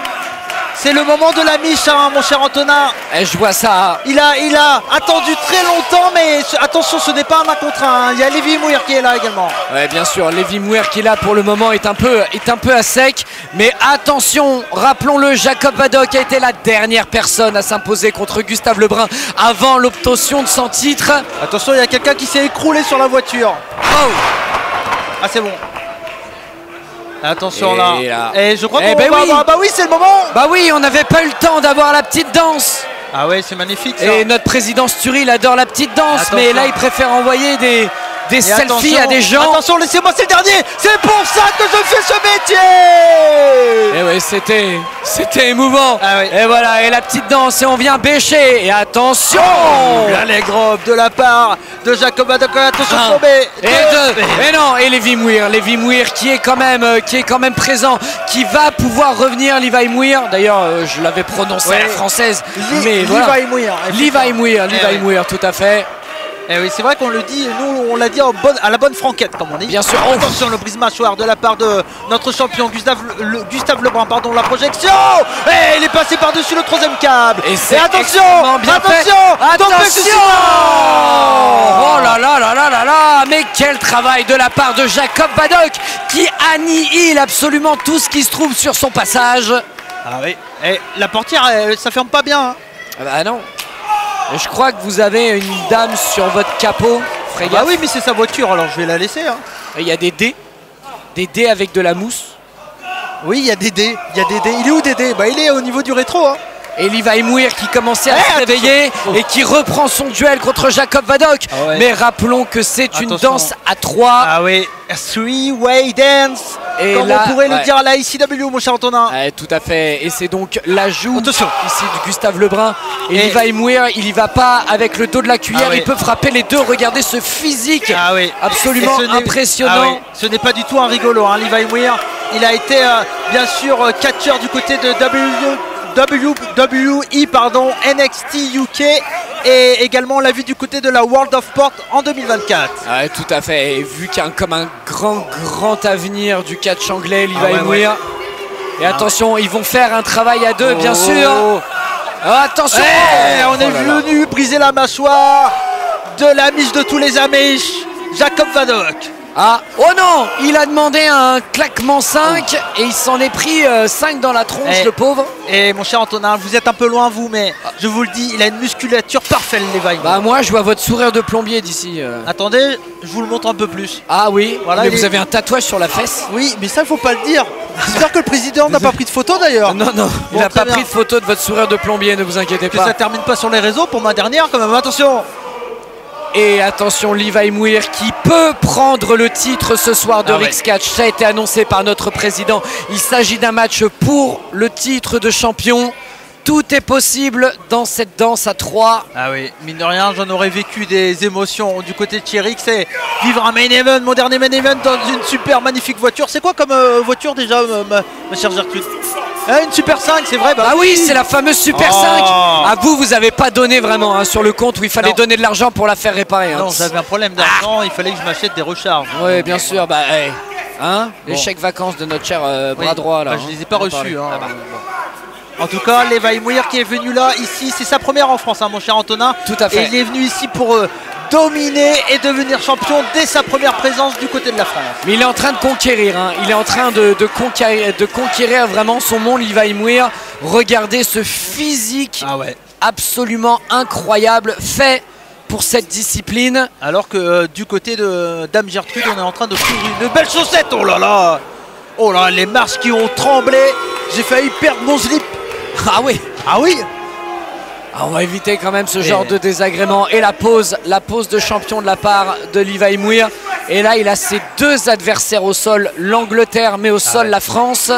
C'est le moment de la miche, hein, mon cher Antonin. Et je vois ça. Il a attendu très longtemps, mais attention, ce n'est pas un 1 contre 1. Il y a Lévi Mouir qui est là également. Ouais, bien sûr, Lévi Mouir qui là pour le moment est un peu à sec. Mais attention, rappelons-le, Jacob Vadok a été la dernière personne à s'imposer contre Gustave Lebrun avant l'obtention de son titre. Attention, il y a quelqu'un qui s'est écroulé sur la voiture. Oh. Ah, c'est bon. Attention Et là. Et je crois Eh qu'on ben va oui. avoir... Bah oui, c'est le moment. Bah oui, on n'avait pas eu le temps d'avoir la petite danse. Ah ouais, c'est magnifique ça. Et notre président Sturi, il adore la petite danse. Attention. Mais là, il préfère envoyer des des selfies à des gens. Attention, laissez-moi, c'est le dernier. C'est pour ça que je fais ce métier. Et oui, c'était émouvant. Ah oui. Et voilà, et la petite danse, et on vient bêcher. Et attention, l'allegro de la part de Jacob Haddock. Attention, et Lévi Mouir qui est quand même présent, qui va pouvoir revenir. Levi Mouir, d'ailleurs, je l'avais prononcé à la française, mais voilà. Levi Mouir, tout à fait. Eh oui, c'est vrai qu'on le dit, nous on l'a dit à la bonne franquette, comme on dit. Bien sûr. Attention, le brise-mâchoire de la part de notre champion Gustave Lebrun, pardon, la projection. Et il est passé par-dessus le troisième câble. Et attention, attention. Oh là là là là là là. Mais quel travail de la part de Jacob Haddock qui annihile absolument tout ce qui se trouve sur son passage. Ah oui. Et la portière, ça ferme pas bien. Hein. Ah bah non. Je crois que vous avez une dame sur votre capot, Frégate. Ah oui, mais c'est sa voiture, alors je vais la laisser. Hein. Il y a des dés avec de la mousse. Oui, il y a des dés. Il est où Dédé? Bah il est au niveau du rétro. Hein. Et Levi Mouir qui commençait à se réveiller et qui reprend son duel contre Jacob Haddock. Ah ouais. Mais rappelons que c'est une danse à 3. Ah oui, three-way dance. Et comme là, on pourrait le dire à la ICW, mon cher Antonin. Tout à fait. Et c'est donc l'ajout ici de Gustave Lebrun. Et Levi Mouir, il y va pas avec le dos de la cuillère. Il peut frapper les deux. Regardez ce physique absolument impressionnant. Ce n'est pas du tout un rigolo, hein, Levi Mouir. Il a été bien sûr catcheur du côté de WWE, pardon, NXT UK, et également on l'a vu du côté de la World of Sport en 2024. Ah, tout à fait, et vu qu'il y a comme un grand avenir du catch anglais, Levi Mouir. Et attention, ils vont faire un travail à deux, bien sûr. Attention, on est venu briser la mâchoire de l'Amish de tous les Amish, Jacob Haddock. Ah, oh non, il a demandé un claquement 5 et il s'en est pris 5 dans la tronche, le pauvre. Et mon cher Antonin, vous êtes un peu loin vous, mais je vous le dis, il a une musculature parfaite, Levi. Bah moi je vois votre sourire de plombier d'ici. Attendez, je vous le montre un peu plus. Ah oui, voilà, mais vous avez un tatouage sur la fesse. Oui, mais ça il faut pas le dire. J'espère que le président n'a pas pris de photo d'ailleurs. Non, il n'a pas pris de photo de votre sourire de plombier, ne vous inquiétez pas. Que ça termine pas sur les réseaux pour ma dernière quand même, attention. Et attention, Levi Mouir qui peut prendre le titre ce soir de Rix Catch. Ça a été annoncé par notre président. Il s'agit d'un match pour le titre de champion. Tout est possible dans cette danse à 3. Ah oui, mine de rien, j'en aurais vécu des émotions du côté de Thierry. C'est vivre un main event, mon dernier main event dans une super magnifique voiture. C'est quoi comme voiture déjà, ma chère Gertrude? Une Super 5, c'est vrai. Ah oui, c'est la fameuse Super 5. Ah, vous avez pas donné vraiment hein, sur le compte où il fallait donner de l'argent pour la faire réparer. Hein. Non, j'avais un problème d'argent, il fallait que je m'achète des recharges. Oui, bien sûr. Bah, les chèques vacances de notre cher bras droit là. Bah, je les ai pas reçus. Hein. En tout cas, Levi Mouir qui est venu là, ici, c'est sa première en France, hein, mon cher Antonin. Tout à fait. Et il est venu ici pour dominer et devenir champion dès sa première présence du côté de la France. Mais il est en train de conquérir, hein. Il est en train de conquérir vraiment son monde, Levi Mouir. Regardez ce physique absolument incroyable, fait pour cette discipline. Alors que du côté de Dame Gertrude, on est en train de couvrir une belle chaussette. Oh là là! Oh là, les marches qui ont tremblé. J'ai failli perdre mon slip. Ah oui. Ah oui. On va éviter quand même ce genre de désagrément. Et la pause de champion de la part de Levi Mouir. Et là, il a ses deux adversaires au sol. L'Angleterre, mais au sol, la France.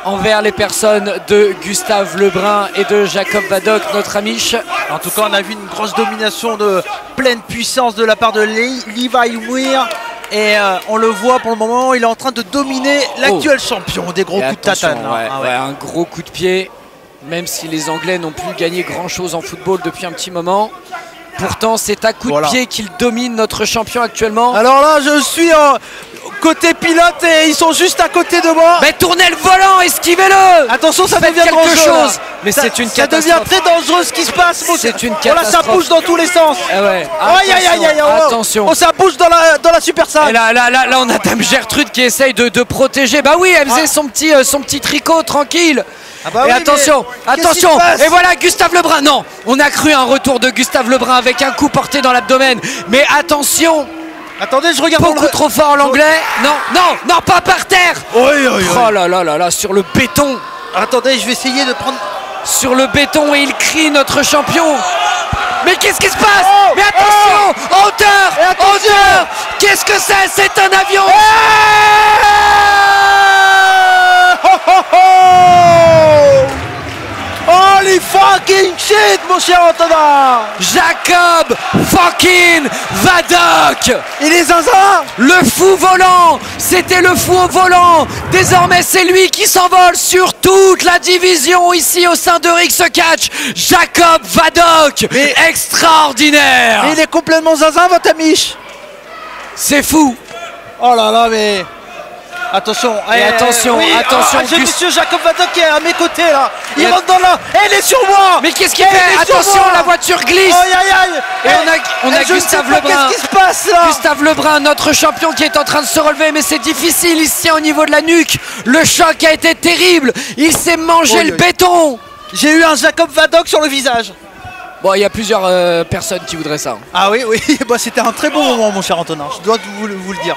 Envers les personnes de Gustave Lebrun et de Jacob Haddock, notre amiche. En tout cas, on a vu une grosse domination de pleine puissance de la part de Levi Mouir. Et on le voit pour le moment, il est en train de dominer l'actuel champion. Des gros coups de tatane. Un gros coup de pied. Même si les Anglais n'ont plus gagné grand chose en football depuis un petit moment. Pourtant, c'est à coup de pied qu'il domine notre champion actuellement. Alors là, je suis côté pilote et ils sont juste à côté de moi. Mais tournez le volant, esquivez-le. Attention, ça devient dangereux. C'est une catastrophe. Ça devient très dangereux ce qui se passe. C'est une catastrophe. Là, ça bouge dans tous les sens. Attention. Oh, ça bouge dans la Super 5. Et là, on a Dame Gertrude qui essaye de protéger. Bah oui, elle faisait son petit tricot tranquille. Et attention, et voilà Gustave Lebrun. Non, on a cru un retour de Gustave Lebrun avec un coup porté dans l'abdomen. Mais attention. Attendez, je regarde. Beaucoup trop fort l'anglais. Non, pas par terre. Oh là, sur le béton. Attendez, je vais essayer de prendre. Sur le béton et il crie notre champion. Mais qu'est-ce qui se passe? Mais attention! En hauteur! En hauteur! Qu'est-ce que c'est? C'est un avion! Holy fucking shit, mon cher Antonin! Jacob fucking Vadok! Il est zinzin! Le fou volant! C'était le fou au volant! Désormais, c'est lui qui s'envole sur toute la division ici au sein de Rix Catch! Jacob Vadok! Mais extraordinaire! Mais il est complètement zinzin, votre amiche! C'est fou! Oh là là, mais... Attention, attention, oui, attention, j'ai monsieur Jacob Vadok qui est à mes côtés là. Il rentre dans là. Elle est sur moi. Mais qu'est-ce qu'il fait? Attention, la voiture glisse. Aïe aïe aïe. Et on a Gustave Lebrun. Qu'est-ce qui se passe là? Gustave Lebrun, notre champion qui est en train de se relever, mais c'est difficile ici au niveau de la nuque. Le choc a été terrible. Il s'est mangé le béton. J'ai eu un Jacob Vadok sur le visage. Bon, il y a plusieurs personnes qui voudraient ça. Ah oui, oui, bah, c'était un très bon moment, mon cher Antonin. Je dois vous le dire.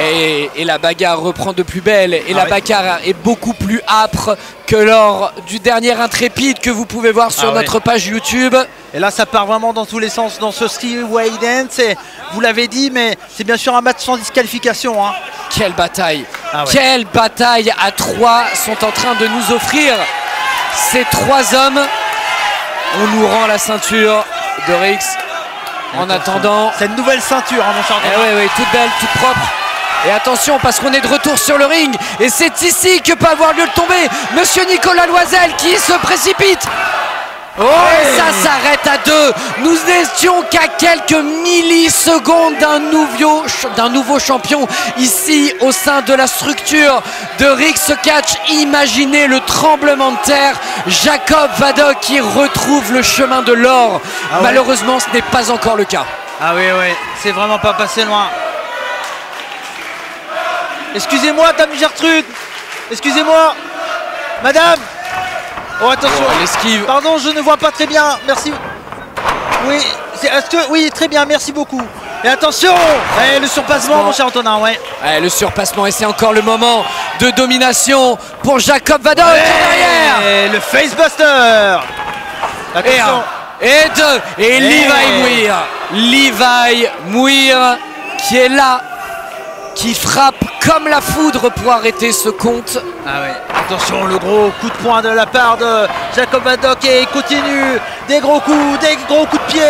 Et la bagarre reprend de plus belle. Et la bagarre est beaucoup plus âpre que lors du dernier intrépide que vous pouvez voir sur notre page YouTube. Et là, ça part vraiment dans tous les sens dans ce Skyway Dance. Et vous l'avez dit, mais c'est bien sûr un match sans disqualification. Hein. Quelle bataille! Quelle bataille à 3 sont en train de nous offrir ces 3 hommes. On nous rend la ceinture de Rix. En attendant... C'est une nouvelle ceinture, hein, mon cher Antonin. Oui, toute belle, toute propre. Et attention, parce qu'on est de retour sur le ring. Et c'est ici que peut avoir lieu de tomber Monsieur Nicolas Loisel qui se précipite. Et ça s'arrête à 2. Nous n'étions qu'à quelques millisecondes d'un nouveau champion ici au sein de la structure de Rix Catch. Imaginez le tremblement de terre. Jacob Vadok qui retrouve le chemin de l'or. Malheureusement, ce n'est pas encore le cas. Ah oui, c'est vraiment pas passé loin. Excusez-moi, dame Gertrude. Excusez-moi, madame. Oh, attention. L'esquive. Pardon, je ne vois pas très bien. Merci. Oui, oui, très bien. Merci beaucoup. Et attention, le surpassement, mon cher Antonin, le surpassement, et c'est encore le moment de domination pour Jacob Vadok derrière. Et le facebuster. Attention. Et Levi Muir qui est là, qui frappe comme la foudre pour arrêter ce compte. Attention, le gros coup de poing de la part de Jacob Vadok et il continue des gros coups de pied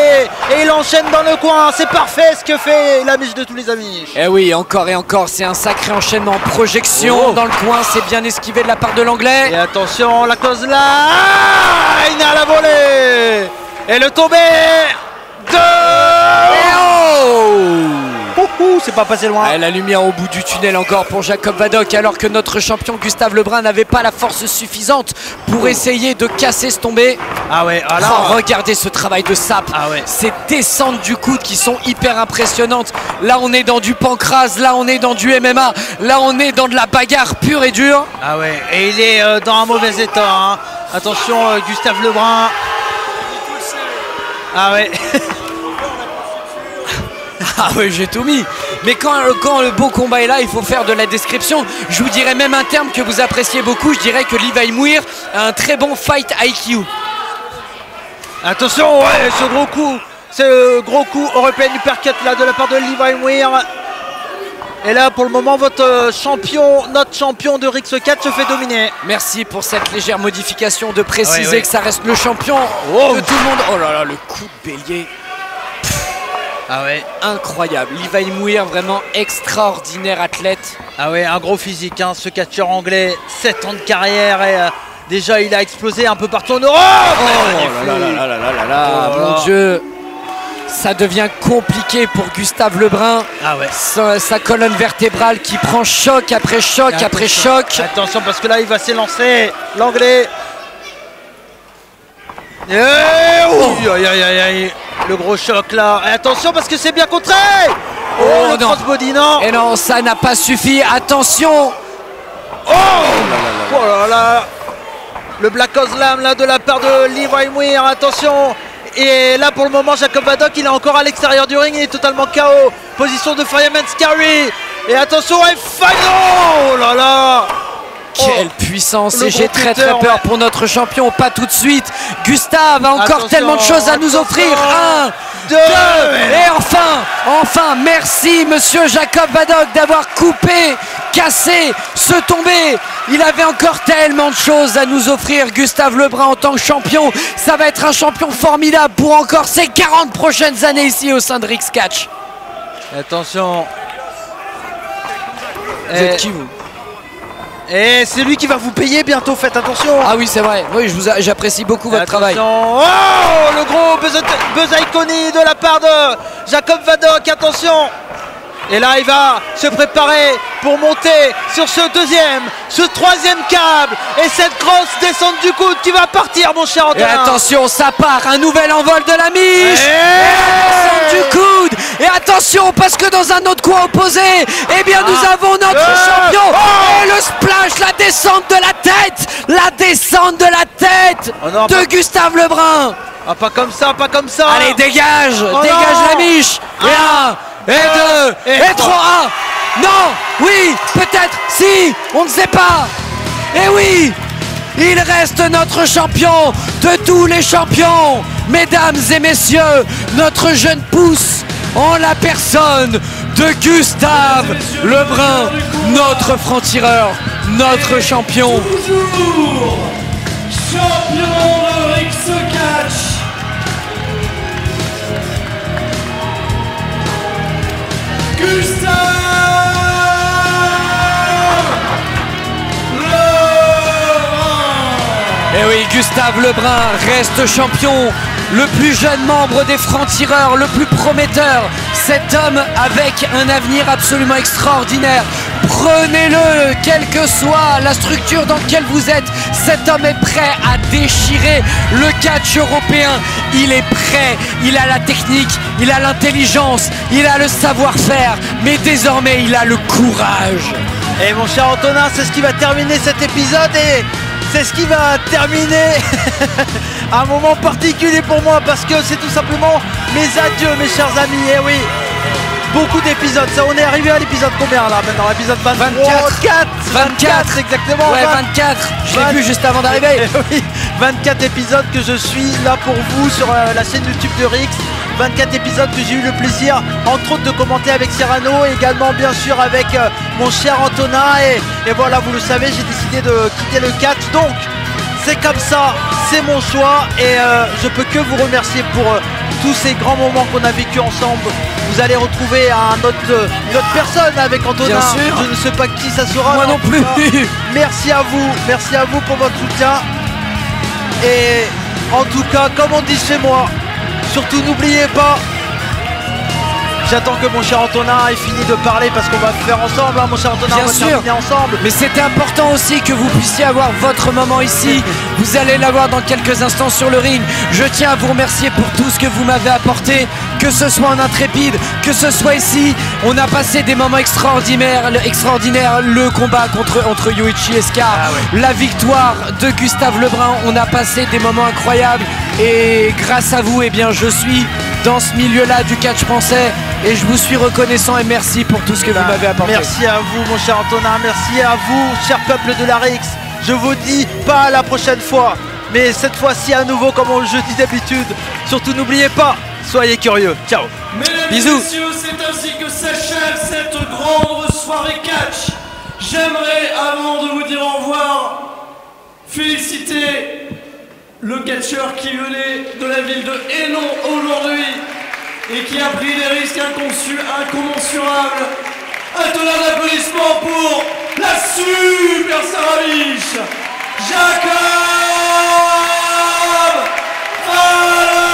et il enchaîne dans le coin. C'est parfait ce que fait l'amiche de tous les amis. Et oui, encore et encore, c'est un sacré enchaînement en projection dans le coin. C'est bien esquivé de la part de l'anglais. Et attention, la cause là, il a la volée et le tombé de... c'est pas passé loin. La lumière au bout du tunnel encore pour Jacob Vadok, alors que notre champion Gustave Lebrun n'avait pas la force suffisante pour essayer de casser ce tombé. Regardez ce travail de sape. Ces descentes du coude qui sont hyper impressionnantes. Là on est dans du pancrase, là on est dans du MMA, là on est dans de la bagarre pure et dure. Et il est dans un mauvais état, hein. Attention, Gustave Lebrun. J'ai tout mis. Mais quand le beau combat est là, il faut faire de la description. Je vous dirais même un terme que vous appréciez beaucoup. Je dirais que Levi Muir a un très bon fight IQ. Attention, ce gros coup. C'est le gros coup européen uppercut là de la part de Levi Muir. Et là, pour le moment, notre champion de Rix Catch se fait dominer. Merci pour cette légère modification de préciser que ça reste le champion de tout le monde. Oh là là, le coup de bélier. Incroyable. Levi Muir, vraiment extraordinaire athlète. Un gros physique, hein, ce catcheur anglais, 7 ans de carrière et déjà il a explosé un peu partout en Europe. Mon Dieu, ça devient compliqué pour Gustave Lebrun. Sa colonne vertébrale qui prend choc après choc après choc. Attention parce que là il va s'élancer, l'anglais. Le gros choc là. Et attention parce que c'est bien contré. Le crossbody, non. Et non, ça n'a pas suffi. Attention. Le Black Slam là de la part de Levi Muir. Attention. Et là pour le moment Jacob Vadok il est encore à l'extérieur du ring. Il est totalement KO. Position de Fireman's Carry. Et attention, final. Quelle puissance! Et j'ai très Peter, peur pour notre champion. Pas tout de suite. Gustave a encore Attention, tellement de choses à nous offrir. 1, 2, et enfin, merci monsieur Jacob Vadok d'avoir coupé, cassé, se tomber. Il avait encore tellement de choses à nous offrir. Gustave Lebrun en tant que champion, ça va être un champion formidable pour encore ces 40 prochaines années ici au sein de Rix Catch. Attention. Vous êtes qui vous? Et c'est lui qui va vous payer bientôt, faites attention. Ah oui, c'est vrai, oui, j'apprécie beaucoup votre travail. Oh, le gros buzz iconique de la part de Jacob Vadok, attention. Et là, il va se préparer pour monter sur ce troisième câble. Et cette grosse descente du coude qui va partir, mon cher Antonin. Et attention, ça part, un nouvel envol de la miche. Et la descente du coude. Et attention, parce que dans un autre coin opposé, eh bien, nous avons notre champion. Et le splash, la descente de la tête. La descente de la tête de Gustave Lebrun. Ah, pas comme ça, pas comme ça. Allez, dégage, dégage la miche. Et 1, et 2, et 3. Non, oui, peut-être, si, on ne sait pas. Et oui, il reste notre champion de tous les champions. Mesdames et messieurs, notre jeune pousse en la personne de Gustave Lebrun, notre franc-tireur, notre champion. Toujours champion de Rix Catch. Gustave Lebrun. Et oui, Gustave Lebrun reste champion, le plus jeune membre des francs-tireurs, le plus prometteur, cet homme avec un avenir absolument extraordinaire. Prenez-le, quelle que soit la structure dans laquelle vous êtes, cet homme est prêt à déchirer le catch européen. Il est prêt, il a la technique, il a l'intelligence, il a le savoir-faire, mais désormais il a le courage. Et mon cher Antonin, c'est ce qui va terminer cet épisode et c'est ce qui va terminer un moment particulier pour moi parce que c'est tout simplement mes adieux, mes chers amis. Et oui, beaucoup d'épisodes. Ça, on est arrivé à l'épisode combien là maintenant? L'épisode 24 exactement. Ouais, 24. Je l'ai vu juste avant d'arriver. Oui, 24 épisodes que je suis là pour vous sur la chaîne YouTube de Rix. 24 épisodes que j'ai eu le plaisir, entre autres, de commenter avec Cyrano et également, bien sûr, avec mon cher Antonin. Et voilà, vous le savez, j'ai décidé de quitter le catch. Donc, c'est comme ça, c'est mon choix. Et je peux que vous remercier pour tous ces grands moments qu'on a vécu ensemble. Vous allez retrouver une autre personne avec Antonin. Bien sûr. Je ne sais pas qui ça sera. Moi non plus. Merci à vous pour votre soutien. Et en tout cas, comme on dit chez moi, surtout n'oubliez pas, j'attends que mon cher Antonin ait fini de parler parce qu'on va le faire ensemble, hein, mon cher Antonin, Bien on va sûr. terminer ensemble. Mais c'était important aussi que vous puissiez avoir votre moment ici. Vous allez l'avoir dans quelques instants sur le ring. Je tiens à vous remercier pour tout ce que vous m'avez apporté, que ce soit en intrépide, que ce soit ici. On a passé des moments extraordinaires, le combat entre Yoichi et Scar, la victoire de Gustave Lebrun. On a passé des moments incroyables et grâce à vous, eh bien, je suis dans ce milieu-là du catch français et je vous suis reconnaissant et merci pour tout ce que vous m'avez apporté. Merci à vous, mon cher Antonin, merci à vous, cher peuple de la Rix. Je vous dis pas la prochaine fois, mais cette fois-ci à nouveau comme je dis d'habitude. Surtout n'oubliez pas, soyez curieux. Ciao. Mesdames Bisous. et messieurs, c'est ainsi que s'achève cette grande soirée catch. J'aimerais, avant de vous dire au revoir, féliciter le catcheur qui venait de la ville de Hénon aujourd'hui et qui a pris des risques incommensurables. Un tonnerre d'applaudissements pour la super Sarabiche, Jacob Vadok.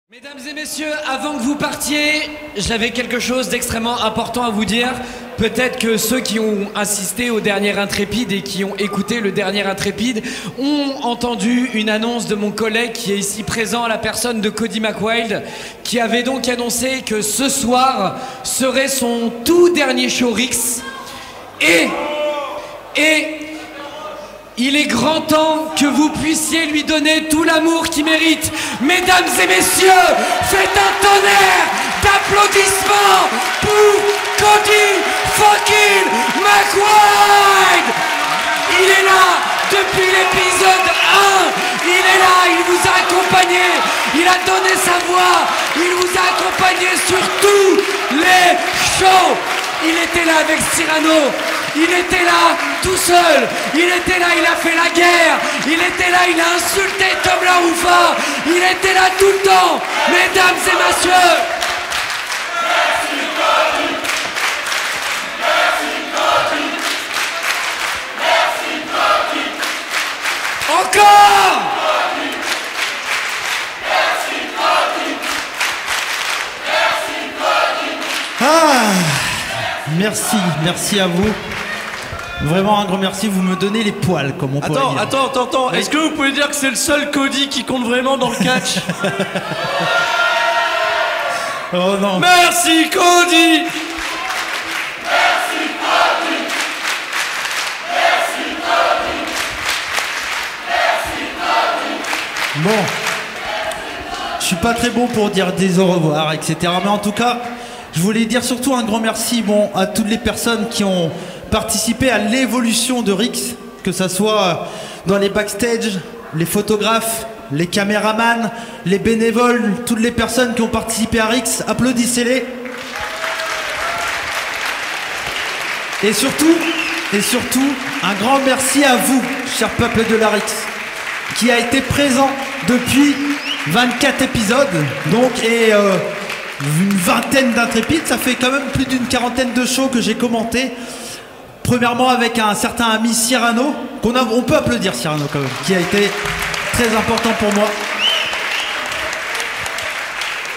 Mesdames et messieurs, avant que vous partiez, j'avais quelque chose d'extrêmement important à vous dire. Peut-être que ceux qui ont assisté au dernier Intrépide et qui ont écouté le dernier Intrépide ont entendu une annonce de mon collègue qui est ici présent, à la personne de Cody McWild, qui avait donc annoncé que ce soir serait son tout dernier show Rix. Et Il est grand temps que vous puissiez lui donner tout l'amour qu'il mérite. Mesdames et messieurs, faites un tonnerre d'applaudissements pour Cody fucking McWhite. Il est là depuis l'épisode 1. Il est là, il vous a accompagné. Il a donné sa voix. Il vous a accompagné sur tous les shows. Il était là avec Cyrano. Il était là tout seul. Il était là, il a fait la guerre. Il était là, il a insulté Tom La Roufa. Il était là tout le temps. Mesdames et messieurs. Merci Cody. Merci Cody. Merci Cody. Encore. Merci Cody. Merci Cody. Ah, merci à vous. Vraiment un grand merci, vous me donnez les poils comme on pourrait dire. Attends, Oui. est-ce que vous pouvez dire que c'est le seul Cody qui compte vraiment dans le catch? Oh non. Merci Cody. Merci Cody. Merci Cody. Merci Cody. Bon, je suis pas très bon pour dire des au revoir, etc. Mais en tout cas, je voulais dire surtout un grand merci à toutes les personnes qui ont participé à l'évolution de Rix, que ça soit dans les backstage, les photographes, les caméramans, les bénévoles, toutes les personnes qui ont participé à Rix, applaudissez-les. Et surtout, un grand merci à vous, cher peuple de la Rix, qui a été présent depuis 24 épisodes, donc, et une vingtaine d'intrépides, ça fait quand même plus d'une quarantaine de shows que j'ai commenté. Premièrement avec un certain ami Cyrano, on peut applaudir Cyrano quand même, qui a été très important pour moi.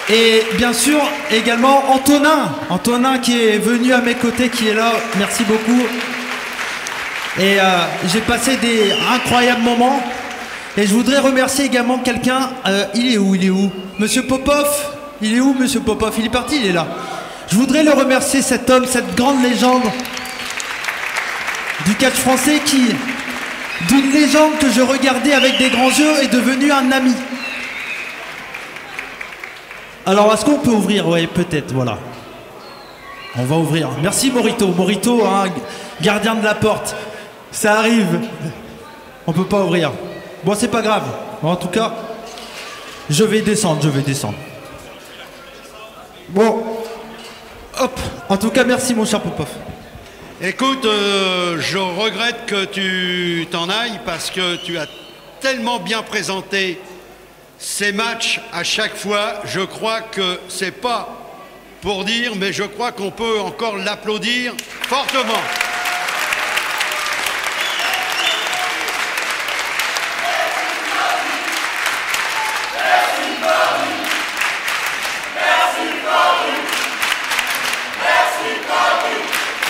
Et bien sûr également Antonin qui est venu à mes côtés, qui est là, merci beaucoup. Et j'ai passé des incroyables moments. Et je voudrais remercier également quelqu'un, il est où Monsieur Popov, il est où Monsieur Popov? Il est parti, il est là. Je voudrais le remercier, cet homme, cette grande légende du catch français qui, d'une légende que je regardais avec des grands yeux, est devenu un ami. Alors, est-ce qu'on peut ouvrir? Oui, peut-être, voilà. On va ouvrir. Merci Morito, hein, gardien de la porte. Ça arrive. On peut pas ouvrir. Bon, c'est pas grave. En tout cas, je vais descendre. Bon. Hop. En tout cas, merci mon cher Popov. Écoute, je regrette que tu t'en ailles parce que tu as tellement bien présenté ces matchs à chaque fois. Je crois que c'est pas pour dire, mais je crois qu'on peut encore l'applaudir fortement.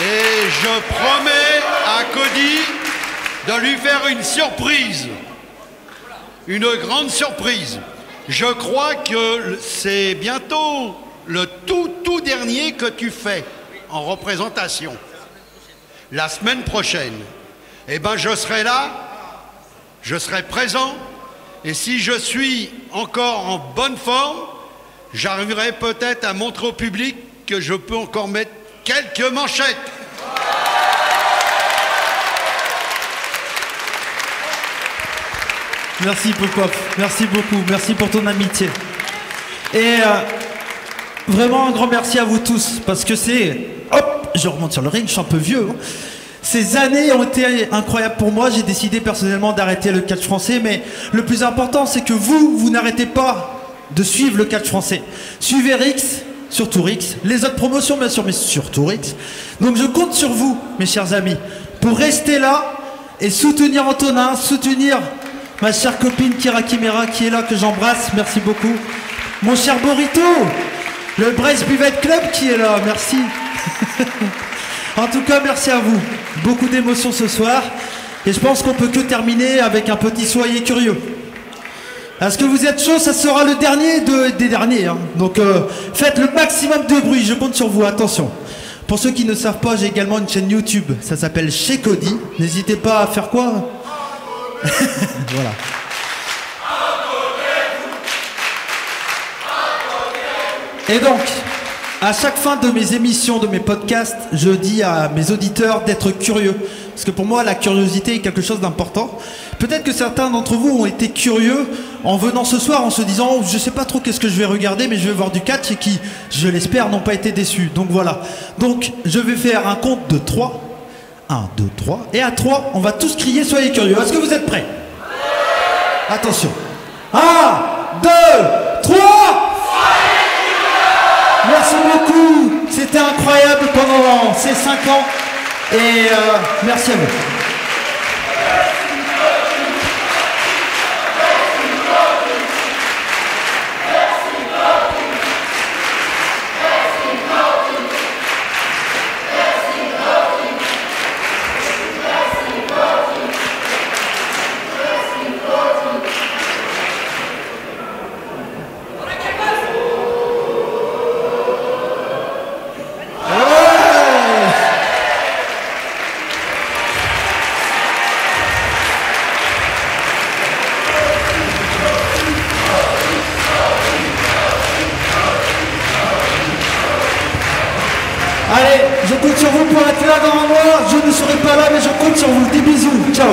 Et je promets à Cody de lui faire une surprise. Une grande surprise. Je crois que c'est bientôt le tout dernier que tu fais en représentation. La semaine prochaine. Eh ben je serai là, je serai présent. Et si je suis encore en bonne forme, j'arriverai peut-être à montrer au public que je peux encore mettre quelques manchettes. Merci Popov, merci beaucoup, merci pour ton amitié. Et vraiment un grand merci à vous tous, parce que c'est... Hop, je remonte sur le ring, je suis un peu vieux. Hein. Ces années ont été incroyables pour moi, j'ai décidé personnellement d'arrêter le catch français, mais le plus important c'est que vous n'arrêtez pas de suivre le catch français. Suivez Rix, surtout Rix, les autres promotions bien sûr, mais surtout Rix. Donc je compte sur vous, mes chers amis, pour rester là et soutenir Antonin, soutenir ma chère copine Kira Kimera qui est là, que j'embrasse, merci beaucoup. Mon cher Borito, le Brest Buvette Club qui est là, merci. En tout cas, merci à vous. Beaucoup d'émotions ce soir. Et je pense qu'on peut que terminer avec un petit soyez curieux. Est-ce que vous êtes chaud? Ça sera le dernier des derniers. Hein. Donc faites le maximum de bruit, je compte sur vous, attention. Pour ceux qui ne savent pas, j'ai également une chaîne YouTube. Ça s'appelle Chez Cody. N'hésitez pas à faire quoi? Voilà. Et donc, à chaque fin de mes émissions, de mes podcasts, je dis à mes auditeurs d'être curieux. Parce que pour moi, la curiosité est quelque chose d'important. Peut-être que certains d'entre vous ont été curieux en venant ce soir en se disant oh, je sais pas trop qu'est-ce que je vais regarder, mais je vais voir du catch et qui, je l'espère, n'ont pas été déçus. Donc voilà. Donc, je vais faire un compte de 3. 1, 2, 3. Et à 3, on va tous crier soyez curieux. Est-ce que vous êtes prêts? Attention. 1, 2, 3. Merci beaucoup, c'était incroyable pendant ces 5 ans et merci à vous. Allez, je compte sur vous pour être là dans un mois. Je ne serai pas là, mais je compte sur vous. Des bisous. Ciao.